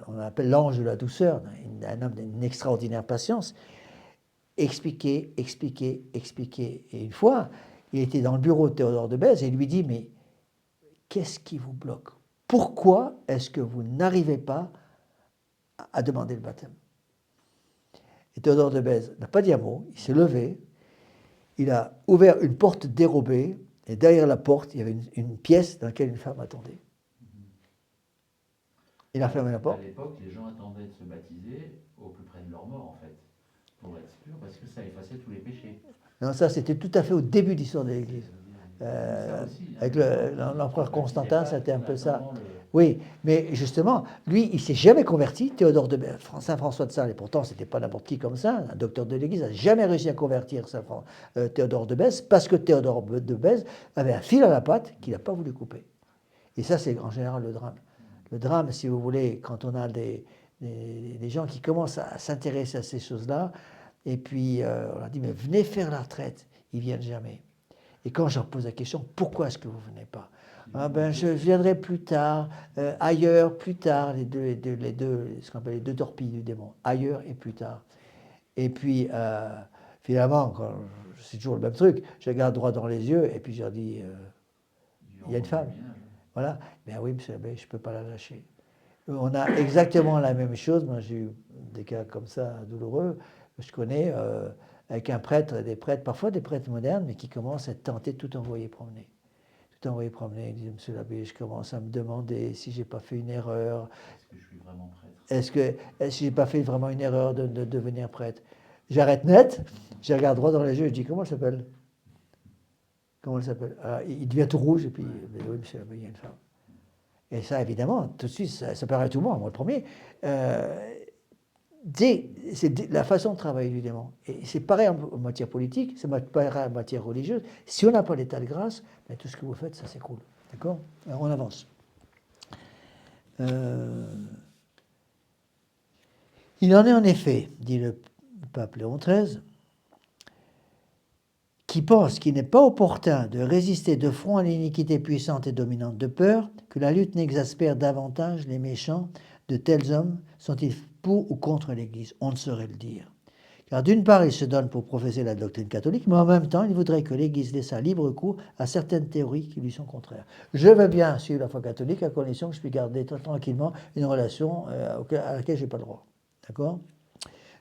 on l'appelle l'ange de la douceur, un homme d'une extraordinaire patience, expliquait. Et une fois, il était dans le bureau de Théodore de Bèze et il lui dit, mais qu'est-ce qui vous bloque? Pourquoi est-ce que vous n'arrivez pas à demander le baptême? Et Théodore de Bèze n'a pas dit un mot, il s'est levé, il a ouvert une porte dérobée, et derrière la porte, il y avait une pièce dans laquelle une femme attendait. Il a fermé la porte. À l'époque, les gens attendaient de se baptiser au plus près de leur mort, en fait, pour être sûr, parce que ça effaçait tous les péchés. Non, ça, c'était tout à fait au début de l'histoire de l'Église. Avec l'empereur Constantin, c'était un peu ça. Oui, mais justement, lui, il ne s'est jamais converti, Théodore de Bèze, Saint François de Sales, et pourtant, ce n'était pas n'importe qui comme ça, un docteur de l'Église n'a jamais réussi à convertir Théodore de Bèze, parce que Théodore de Bèze avait un fil à la patte qu'il n'a pas voulu couper. Et ça, c'est en général le drame. Le drame, si vous voulez, quand on a des gens qui commencent à s'intéresser à ces choses-là, et puis on leur dit, mais venez faire la retraite, ils ne viennent jamais. Et quand je leur pose la question, pourquoi est-ce que vous ne venez pas? Ah ben, je viendrai plus tard, ailleurs, plus tard, ce qu'on appelle les deux torpilles du démon, ailleurs et plus tard. Et puis, finalement, c'est toujours le même truc, je regarde droit dans les yeux, et puis je leur dis, il y a une femme. Voilà, ben oui, monsieur l'abbé, je ne peux pas la lâcher. On a exactement la même chose, moi j'ai eu des cas comme ça douloureux, je connais, avec un prêtre, des prêtres, parfois des prêtres modernes, mais qui commencent à être tentés de tout envoyer promener. Ils disent, monsieur l'abbé, je commence à me demander si je n'ai pas fait une erreur. Est-ce que je suis vraiment prêtre? Est-ce que je n'ai pas fait vraiment une erreur de devenir prêtre? J'arrête net, je regarde droit dans les yeux, je dis, comment elle s'appelle? Comment elle s'appelle? Il devient tout rouge, et puis, oui, monsieur l'abbé, il y a une femme. Et ça, évidemment, tout de suite, ça paraît à tout le monde, moi le premier. C'est la façon de travailler du démon. Et c'est pareil en matière politique, c'est pareil en matière religieuse. Si on n'a pas l'état de grâce, ben, tout ce que vous faites, ça s'écroule. D'accord? Alors on avance. Il en est en effet, dit le pape Léon XIII, qui pense qu'il n'est pas opportun de résister de front à l'iniquité puissante et dominante de peur, que la lutte n'exaspère davantage les méchants. De tels hommes sont-ils pour ou contre l'Église? On ne saurait le dire. Car d'une part, il se donne pour professer la doctrine catholique, mais en même temps, il voudrait que l'Église laisse un libre cours à certaines théories qui lui sont contraires. Je veux bien suivre la foi catholique à condition que je puisse garder tranquillement une relation à laquelle je n'ai pas le droit. D'accord?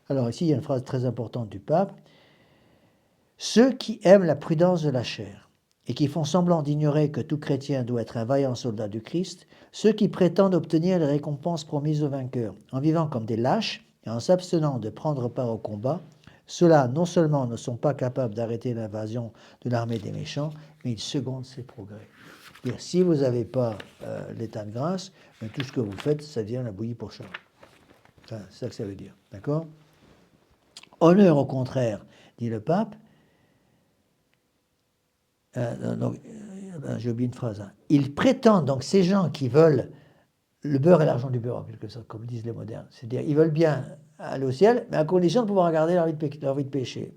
Alors ici, il y a une phrase très importante du pape. Ceux qui aiment la prudence de la chair et qui font semblant d'ignorer que tout chrétien doit être un vaillant soldat du Christ, ceux qui prétendent obtenir les récompenses promises aux vainqueurs, en vivant comme des lâches et en s'abstenant de prendre part au combat, ceux-là non seulement ne sont pas capables d'arrêter l'invasion de l'armée des méchants, mais ils secondent ses progrès. C'est-à-dire, si vous n'avez pas l'état de grâce, mais tout ce que vous faites, ça devient la bouillie pour chat. C'est ça que ça veut dire. D'accord? Honneur au contraire, dit le pape. J'ai oublié une phrase. Ils prétendent, donc ces gens qui veulent le beurre et l'argent du beurre, en quelque sorte, comme disent les modernes, c'est-à-dire ils veulent bien aller au ciel, mais à condition de pouvoir garder leur vie de péché.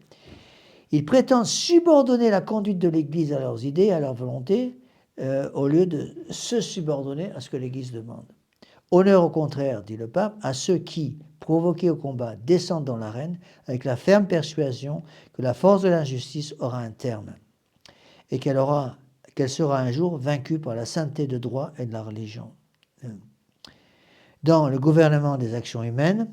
Ils prétendent subordonner la conduite de l'Église à leurs idées, à leur volonté, au lieu de se subordonner à ce que l'Église demande. Honneur au contraire, dit le pape, à ceux qui, provoqués au combat, descendent dans l'arène avec la ferme persuasion que la force de l'injustice aura un terme et qu'elle qu'elle sera un jour vaincue par la sainteté de droit et de la religion. Dans le gouvernement des actions humaines,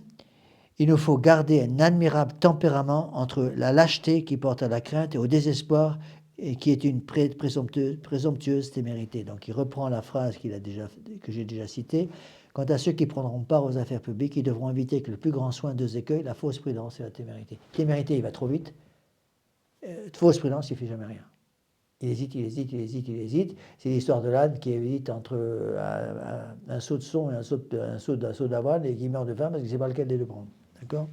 il nous faut garder un admirable tempérament entre la lâcheté qui porte à la crainte et au désespoir et qui est une présomptueuse témérité. Donc il reprend la phrase que j'ai déjà citée. Quant à ceux qui prendront part aux affaires publiques, ils devront éviter que le plus grand soin deux écueils, la fausse prudence et la témérité. Témérité, il va trop vite. Fausse prudence, il ne fait jamais rien. Il hésite. C'est l'histoire de l'âne qui hésite entre un saut de son et un saut d'avoine et qui meurt de faim parce qu'il ne sait pas lequel des deux prendre. D'accord?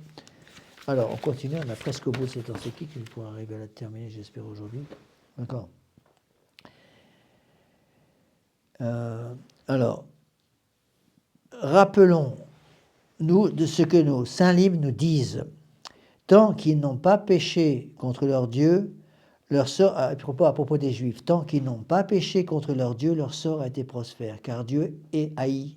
Alors, on continue, on a presque au bout de cette encyclique, je pourrai arriver à la terminer, j'espère, aujourd'hui. D'accord? Alors, rappelons-nous de ce que nos saints livres nous disent. Tant qu'ils n'ont pas péché contre leur Dieu, leur sort, à propos des Juifs, tant qu'ils n'ont pas péché contre leur Dieu, leur sort a été prospère, car Dieu est haï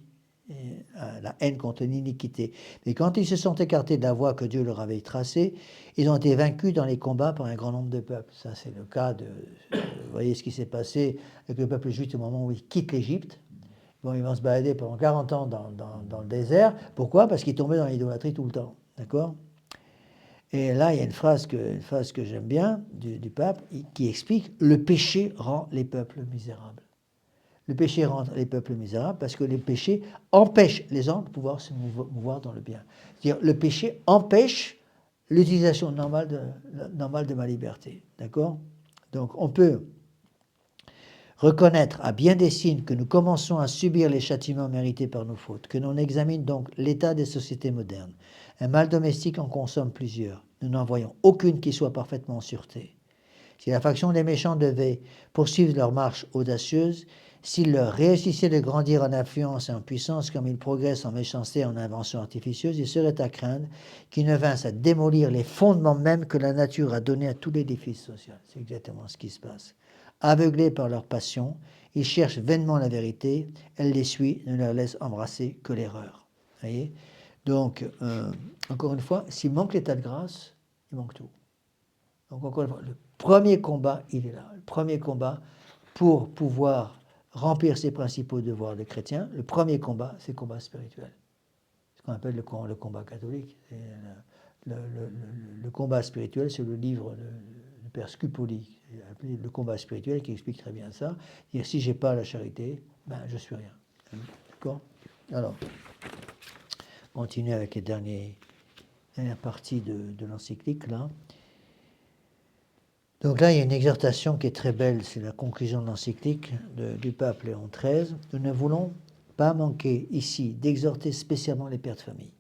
la haine contre l'iniquité. Mais quand ils se sont écartés de la voie que Dieu leur avait tracée, ils ont été vaincus dans les combats par un grand nombre de peuples. Ça, c'est le cas de... Vous voyez ce qui s'est passé avec le peuple juif au moment où il quitte l'Égypte. Bon, ils vont se balader pendant 40 ans dans le désert. Pourquoi? Parce qu'ils tombaient dans l'idolâtrie tout le temps. D'accord? Et là, il y a une phrase que j'aime bien du pape qui explique « Le péché rend les peuples misérables ». Le péché rend les peuples misérables parce que les péchés empêchent les hommes de pouvoir se mouvoir dans le bien. C'est-à-dire, le péché empêche l'utilisation normale de ma liberté. D'accord? Donc, on peut reconnaître à bien des signes que nous commençons à subir les châtiments mérités par nos fautes, que l'on examine donc l'état des sociétés modernes. Un mal domestique en consomme plusieurs. Nous n'en voyons aucune qui soit parfaitement en sûreté. Si la faction des méchants devait poursuivre leur marche audacieuse, s'il leur réussissait de grandir en influence et en puissance comme ils progressent en méchanceté et en invention artificieuse, il serait à craindre qu'ils ne vinssent à démolir les fondements mêmes que la nature a donnés à tout l'édifice social. C'est exactement ce qui se passe. Aveuglés par leur passion, ils cherchent vainement la vérité, elle les suit, ne leur laisse embrasser que l'erreur. Voyez? Donc, encore une fois, s'il manque l'état de grâce, il manque tout. Donc, encore une fois, le premier combat, il est là. Le premier combat pour pouvoir remplir ses principaux devoirs de chrétien, le premier combat, c'est le combat spirituel. Ce qu'on appelle le combat catholique. Le combat spirituel, c'est le livre de Père Scupoli, appelé le combat spirituel, qui explique très bien ça. Dire, si je n'ai pas la charité, ben, je ne suis rien. D'accord? Alors, on continue avec les dernières parties de l'encyclique, là. Donc là, il y a une exhortation qui est très belle, c'est la conclusion de l'encyclique du pape Léon XIII. Nous ne voulons pas manquer ici d'exhorter spécialement les pères de famille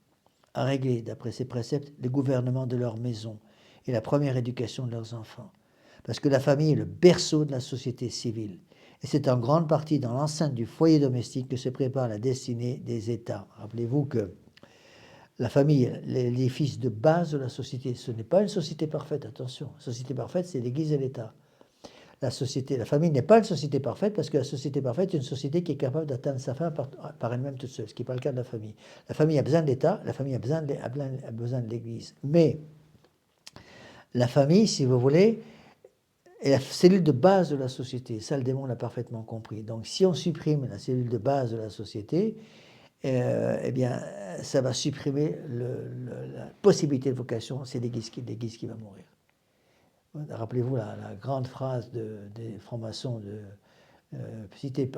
à régler, d'après ces préceptes, le gouvernement de leur maison et la première éducation de leurs enfants. Parce que la famille est le berceau de la société civile. Et c'est en grande partie dans l'enceinte du foyer domestique que se prépare la destinée des États. Rappelez-vous que la famille, l'édifice de base de la société, ce n'est pas une société parfaite, attention. La société parfaite, c'est l'Église et l'État. La famille n'est pas une société parfaite parce que la société parfaite est une société qui est capable d'atteindre sa fin par elle-même toute seule, ce qui n'est pas le cas de la famille. La famille a besoin de l'État, la famille a besoin de l'Église. Mais la famille, si vous voulez, est la cellule de base de la société. Ça, le démon l'a parfaitement compris. Donc, si on supprime la cellule de base de la société, eh bien, ça va supprimer la possibilité de vocation. C'est l'Église qui va mourir. Rappelez-vous la grande phrase des francs-maçons citée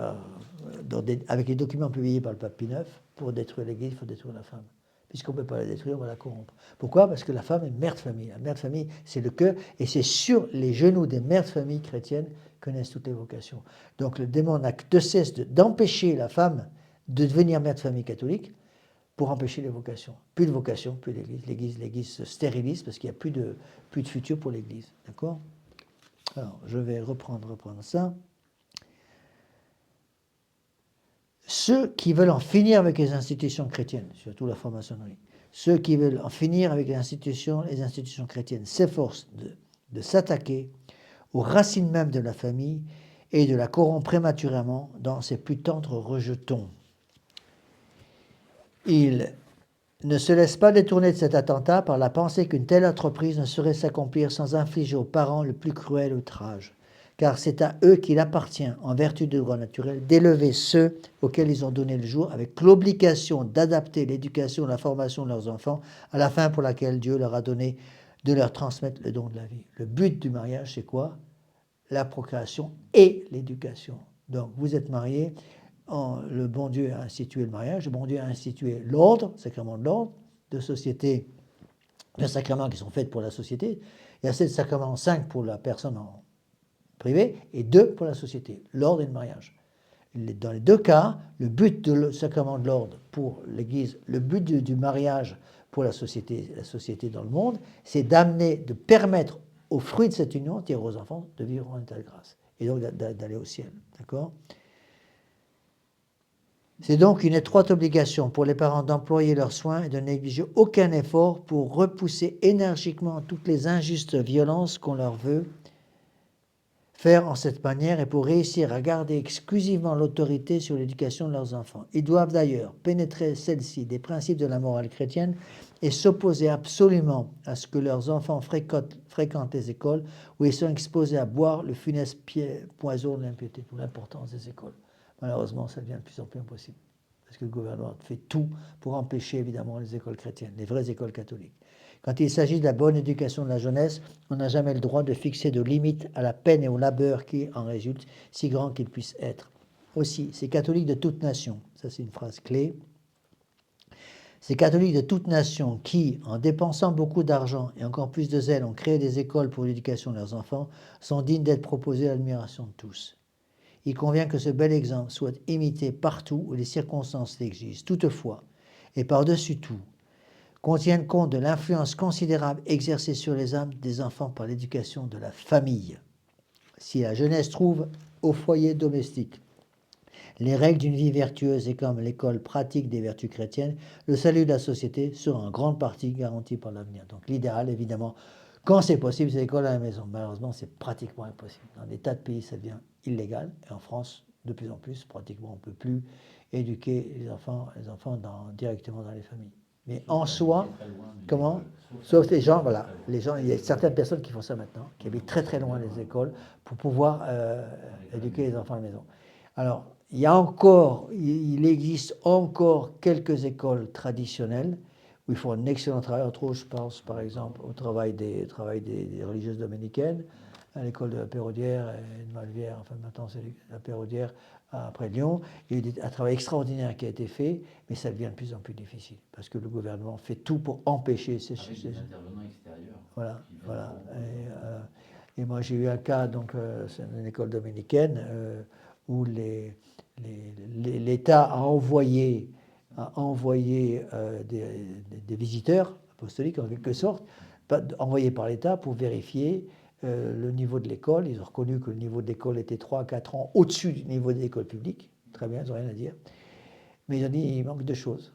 avec les documents publiés par le pape Pie IX, pour détruire l'Église, il faut détruire la femme. Puisqu'on ne peut pas la détruire, on va la corrompre. Pourquoi? Parce que la femme est mère de famille. La mère de famille, c'est le cœur, et c'est sur les genoux des mères de famille chrétiennes que naissent toutes les vocations. Donc le démon n'a de cesse d'empêcher la femme de devenir mère de famille catholique pour empêcher les vocations. Plus de vocations, plus l'Église. L'Église se stérilise parce qu'il n'y a plus de futur pour l'Église. D'accord? Alors, je vais reprendre ça. Ceux qui veulent en finir avec les institutions chrétiennes, surtout la franc-maçonnerie, ceux qui veulent en finir avec les institutions chrétiennes s'efforcent de s'attaquer aux racines mêmes de la famille et de la corrompre prématurément dans ses plus tendres rejetons. Ils ne se laissent pas détourner de cet attentat par la pensée qu'une telle entreprise ne saurait s'accomplir sans infliger aux parents le plus cruel outrage. car c'est à eux qu'il appartient, en vertu du droit naturel, d'élever ceux auxquels ils ont donné le jour, avec l'obligation d'adapter l'éducation et la formation de leurs enfants à la fin pour laquelle Dieu leur a donné de leur transmettre le don de la vie. Le but du mariage, c'est quoi? La procréation et l'éducation. Donc, vous êtes mariés, le bon Dieu a institué le mariage, le bon Dieu a institué l'ordre, le sacrement de l'ordre, de société, les sacrements qui sont faits pour la société. Il y a 7 sacrements, 5 pour la personne en privé et 2 pour la société, l'ordre et le mariage. Dans les deux cas, le but du sacrement de l'ordre pour l'Église, le but du mariage pour la société dans le monde, c'est d'amener, de permettre aux fruits de cette union, c'est-à-dire aux enfants, de vivre en état de grâce et donc d'aller au ciel. D'accord ? C'est donc une étroite obligation pour les parents d'employer leurs soins et de négliger aucun effort pour repousser énergiquement toutes les injustes violences qu'on leur veut faire en cette manière et pour réussir à garder exclusivement l'autorité sur l'éducation de leurs enfants. Ils doivent d'ailleurs pénétrer celle-ci des principes de la morale chrétienne et s'opposer absolument à ce que leurs enfants fréquentent les écoles où ils sont exposés à boire le funeste poison de l'impiété, pour l'importance des écoles. Malheureusement, ça devient de plus en plus impossible, parce que le gouvernement fait tout pour empêcher évidemment les écoles chrétiennes, les vraies écoles catholiques. Quand il s'agit de la bonne éducation de la jeunesse, on n'a jamais le droit de fixer de limites à la peine et au labeur qui en résulte, si grand qu'il puisse être. Aussi, ces catholiques de toute nation, ça c'est une phrase clé, ces catholiques de toute nation qui, en dépensant beaucoup d'argent et encore plus de zèle, ont créé des écoles pour l'éducation de leurs enfants, sont dignes d'être proposés à l'admiration de tous. Il convient que ce bel exemple soit imité partout où les circonstances l'exigent. Toutefois, et par-dessus tout, qu'on tienne compte de l'influence considérable exercée sur les âmes des enfants par l'éducation de la famille. Si la jeunesse trouve au foyer domestique les règles d'une vie vertueuse et comme l'école pratique des vertus chrétiennes, le salut de la société sera en grande partie garanti par l'avenir. Donc l'idéal, évidemment, quand c'est possible, c'est l'école à la maison. Malheureusement, c'est pratiquement impossible. Dans des tas de pays, ça devient illégal. Et en France, de plus en plus, pratiquement, on ne peut plus éduquer les enfants directement dans les familles. Mais en soi, comment? Sauf les gens, voilà, les gens, il y a certaines personnes qui font ça maintenant, qui habitent très très loin des écoles pour pouvoir éduquer les enfants à la maison. Alors, il existe encore quelques écoles traditionnelles où ils font un excellent travail. Entre autres, je pense par exemple au travail des religieuses dominicaines, à l'école de la Péraudière et de Malvière, enfin maintenant c'est la Péraudière après Lyon. Il y a eu un travail extraordinaire qui a été fait, mais ça devient de plus en plus difficile parce que le gouvernement fait tout pour empêcher ces intervenants extérieurs. Voilà. Et moi j'ai eu un cas, donc c'est une école dominicaine où l'État a envoyé des visiteurs apostoliques en quelque sorte, envoyés par l'État pour vérifier le niveau de l'école. Ils ont reconnu que le niveau de l'école était 3 à 4 ans au-dessus du niveau de l'école publique. Très bien, ils n'ont rien à dire. Mais ils ont dit il manque deux choses.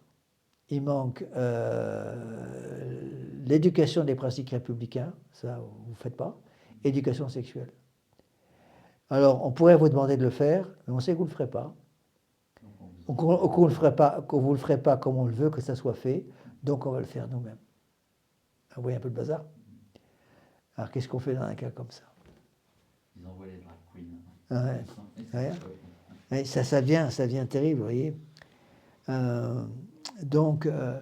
Il manque l'éducation des principes républicains, ça vous ne faites pas, éducation sexuelle. Alors, on pourrait vous demander de le faire, mais on sait que vous ne le ferez pas. Ou qu'on vous le ferez pas comme on le veut que ça soit fait, donc on va le faire nous-mêmes. Vous voyez un peu le bazar? Alors, qu'est-ce qu'on fait dans un cas comme ça? Ils envoient les drag queens. Ouais. Ça devient terrible, vous voyez. Donc, je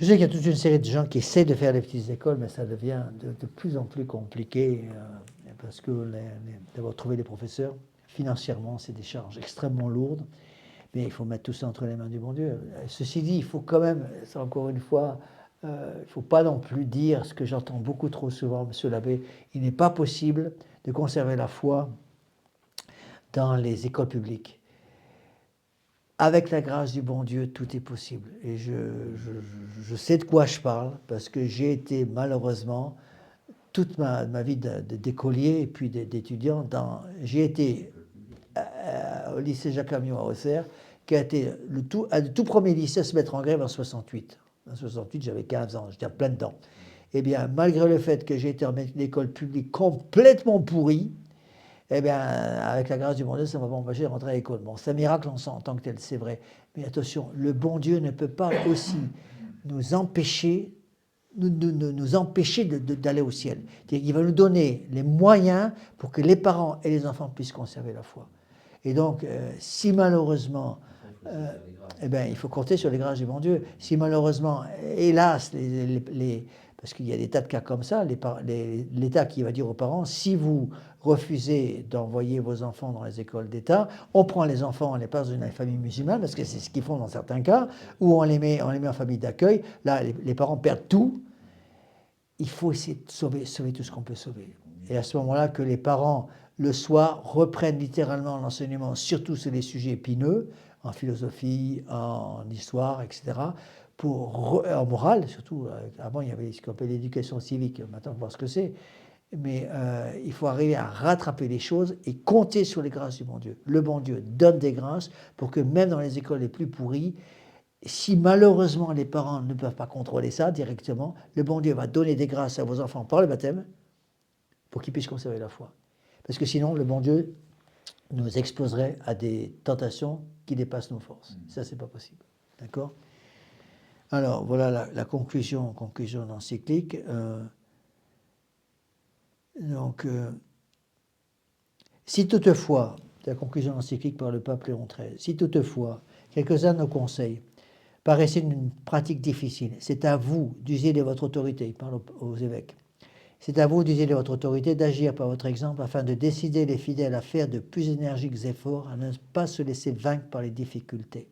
sais qu'il y a toute une série de gens qui essaient de faire des petites écoles, mais ça devient de plus en plus compliqué. Parce que d'avoir trouvé des professeurs, financièrement, c'est des charges extrêmement lourdes, mais il faut mettre tout ça entre les mains du bon Dieu. Ceci dit, il faut quand même, encore une fois, il ne faut pas non plus dire ce que j'entends beaucoup trop souvent, monsieur l'abbé, il n'est pas possible de conserver la foi dans les écoles publiques. Avec la grâce du bon Dieu, tout est possible. Et je sais de quoi je parle, parce que j'ai été malheureusement toute ma vie d'écolier et puis d'étudiant, j'ai été au lycée Jacques Amiot à Auxerre, qui a été le tout premier lycée à se mettre en grève en 68. En 68, j'avais 15 ans, j'étais en plein dedans. Eh bien, malgré le fait que j'ai été en école publique complètement pourrie, eh bien, avec la grâce du bon Dieu, ça m'a pas empêché de rentrer à l'école. Bon, c'est un miracle en tant que tel, c'est vrai. Mais attention, le bon Dieu ne peut pas aussi nous empêcher nous empêcher d'aller au ciel. C'est-à-dire qu'il va nous donner les moyens pour que les parents et les enfants puissent conserver la foi. Et donc, si malheureusement, il faut compter sur les grâces du bon Dieu. Si malheureusement, hélas, parce qu'il y a des tas de cas comme ça, l'État qui va dire aux parents, si vous refusez d'envoyer vos enfants dans les écoles d'État, on prend les enfants, on les passe dans une famille musulmane, parce que c'est ce qu'ils font dans certains cas, ou on les met en famille d'accueil. Là, les parents perdent tout. Il faut essayer de sauver tout ce qu'on peut sauver. Et à ce moment-là, que les parents, le soir, reprennent littéralement l'enseignement, surtout sur les sujets épineux, en philosophie, en histoire, etc., en morale, surtout. Avant, il y avait ce qu'on appelle l'éducation civique. Maintenant, on va voir ce que c'est. Mais il faut arriver à rattraper les choses et compter sur les grâces du bon Dieu. Le bon Dieu donne des grâces pour que même dans les écoles les plus pourries, si malheureusement les parents ne peuvent pas contrôler ça directement, le bon Dieu va donner des grâces à vos enfants par le baptême pour qu'ils puissent conserver la foi. Parce que sinon, le bon Dieu nous exposerait à des tentations qui dépassent nos forces. Ça, c'est pas possible. D'accord ? Alors, voilà la conclusion de l'encyclique. Si toutefois, la conclusion de l'encyclique par le pape Léon XIII, si toutefois, quelques-uns de nos conseils paraissaient une pratique difficile, c'est à vous d'user de votre autorité, il parle aux évêques, c'est à vous d'user de votre autorité, d'agir par votre exemple afin de décider les fidèles à faire de plus énergiques efforts, à ne pas se laisser vaincre par les difficultés.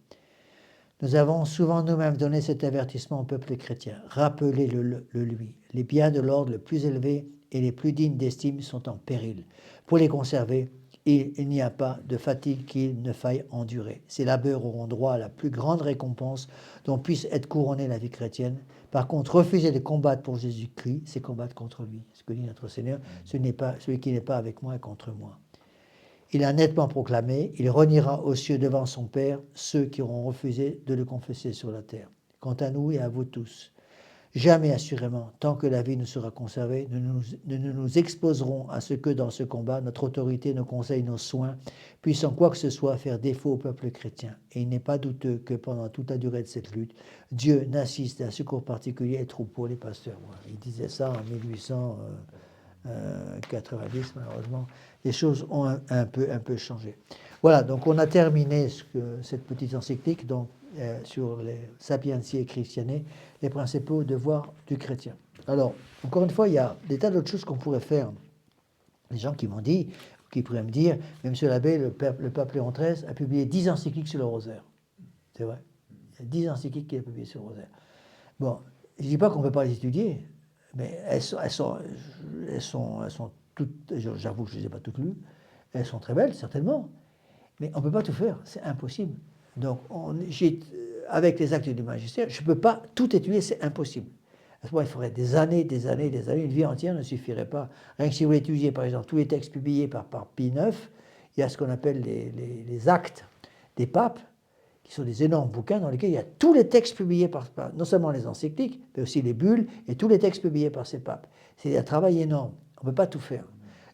Nous avons souvent nous-mêmes donné cet avertissement au peuple chrétien. Rappelez-le lui. Les biens de l'ordre le plus élevé et les plus dignes d'estime sont en péril. Pour les conserver, il n'y a pas de fatigue qu'il ne faille endurer. Ces labeurs auront droit à la plus grande récompense dont puisse être couronnée la vie chrétienne. Par contre, refuser de combattre pour Jésus-Christ, c'est combattre contre lui. Ce que dit notre Seigneur, celui qui n'est pas avec moi est contre moi. Il a nettement proclamé, il reniera aux cieux devant son Père ceux qui auront refusé de le confesser sur la terre. Quant à nous et à vous tous, jamais assurément, tant que la vie nous sera conservée, nous nous exposerons à ce que dans ce combat, notre autorité, nos conseils, nos soins puissent en quoi que ce soit faire défaut au peuple chrétien. Et il n'est pas douteux que pendant toute la durée de cette lutte, Dieu n'assiste d'un secours particulier aux troupeaux, les pasteurs. Voilà. Il disait ça en 1890, malheureusement. Les choses ont un peu changé. Voilà, donc on a terminé cette petite encyclique donc, sur les Sapientiae Christianae, les principaux devoirs du chrétien. Alors, encore une fois, il y a des tas d'autres choses qu'on pourrait faire. Les gens qui m'ont dit, qui pourraient me dire, mais monsieur l'abbé, le pape Léon XIII a publié 10 encycliques sur le rosaire. C'est vrai. Il y a 10 encycliques qu'il a publiées sur le rosaire. Bon, je ne dis pas qu'on ne peut pas les étudier, mais elles sont toutes, j'avoue que je ne les ai pas toutes lues, elles sont très belles, certainement, mais on ne peut pas tout faire, c'est impossible. Donc, avec les actes du magistère, je ne peux pas tout étudier, c'est impossible. À ce moment, il faudrait des années, une vie entière ne suffirait pas. Rien que si vous étudiez, par exemple, tous les textes publiés par Pie IX, il y a ce qu'on appelle les actes des papes, qui sont des énormes bouquins dans lesquels il y a tous les textes publiés par non seulement les encycliques, mais aussi les bulles et tous les textes publiés par ces papes. C'est un travail énorme. On ne peut pas tout faire.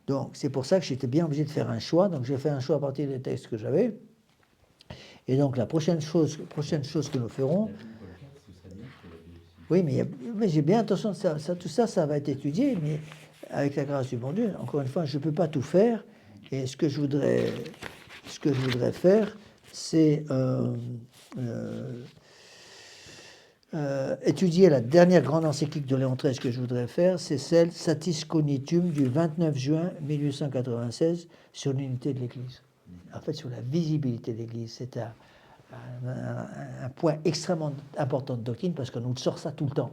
Donc, c'est pour ça que j'étais bien obligé de faire un choix. Donc, j'ai fait un choix à partir des textes que j'avais. Et donc, la prochaine chose que nous ferons... Oui, mais j'ai bien intention de ça. Tout ça, ça va être étudié, mais avec la grâce du bon Dieu. Encore une fois, je ne peux pas tout faire. Et ce que je voudrais faire, c'est étudier la dernière grande encyclique de Léon XIII que je voudrais faire, c'est celle Satis Cognitum du 29 juin 1896 sur l'unité de l'Église. En fait, sur la visibilité de l'Église. C'est un point extrêmement important de doctrine parce qu'on nous sort ça tout le temps.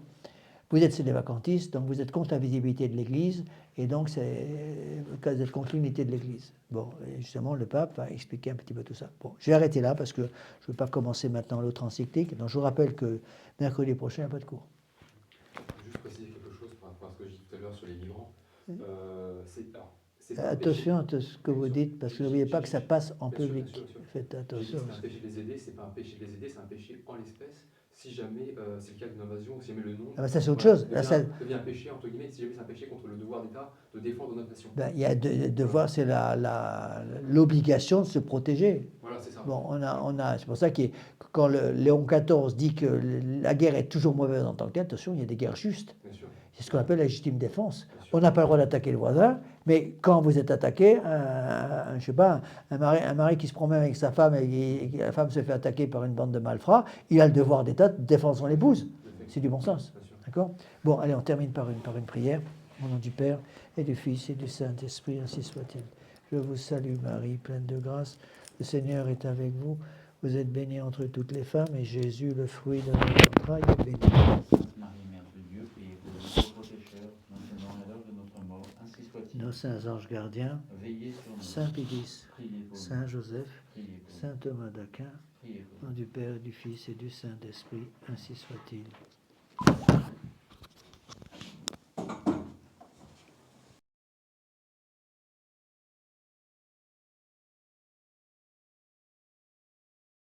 Vous êtes des vacantistes, donc vous êtes contre la visibilité de l'Église, et donc vous êtes contre l'unité de l'Église. Bon, et justement, le pape va expliquer un petit peu tout ça. Bon, je vais arrêter là parce que je ne veux pas commencer maintenant l'autre encyclique. Donc je vous rappelle que mercredi prochain, il n'y a pas de cours. Juste préciser quelque chose par rapport à ce que j'ai dit tout à l'heure sur les migrants. Attention à ce que vous dites, parce que n'oubliez pas que ça passe en public. Bien sûr. Faites attention. C'est un péché de les aider, c'est pas un péché de les aider, c'est un péché en l'espèce. Si jamais c'est le cas d'une invasion, si jamais le nom ça c'est autre chose. Devient un péché, entre guillemets, si jamais c'est un péché contre le devoir d'État de défendre notre nation. Il y a devoir, c'est l'obligation de se protéger. Voilà, c'est ça. Bon, c'est pour ça que quand Léon XIV dit que la guerre est toujours mauvaise en tant que telle, attention, il y a des guerres justes. Bien sûr. C'est ce qu'on appelle la légitime défense. Bien sûr. On n'a pas le droit d'attaquer le voisin, mais quand vous êtes attaqué, je sais pas, un mari qui se promène avec sa femme et la femme se fait attaquer par une bande de malfrats, il a le devoir d'État de défendre son épouse. C'est du bon sens. Bien sûr. D'accord? Bon, allez, on termine par une prière. Au nom du Père et du Fils et du Saint-Esprit, ainsi soit-il. Je vous salue Marie, pleine de grâce. Le Seigneur est avec vous. Vous êtes bénie entre toutes les femmes et Jésus, le fruit de votre entrailles, est béni. Sainte Marie, Mère de Dieu, priez pour nous pauvres pécheurs, maintenant et à l'heure de notre mort, ainsi soit-il. Nos saints anges gardiens, Veillez sur nous. Saint Pédis, Priez pour Saint nous. Joseph, Priez pour nous. Saint Thomas d'Aquin, Priez pour au nous. nom du Père et du Fils et du Saint-Esprit, ainsi soit-il.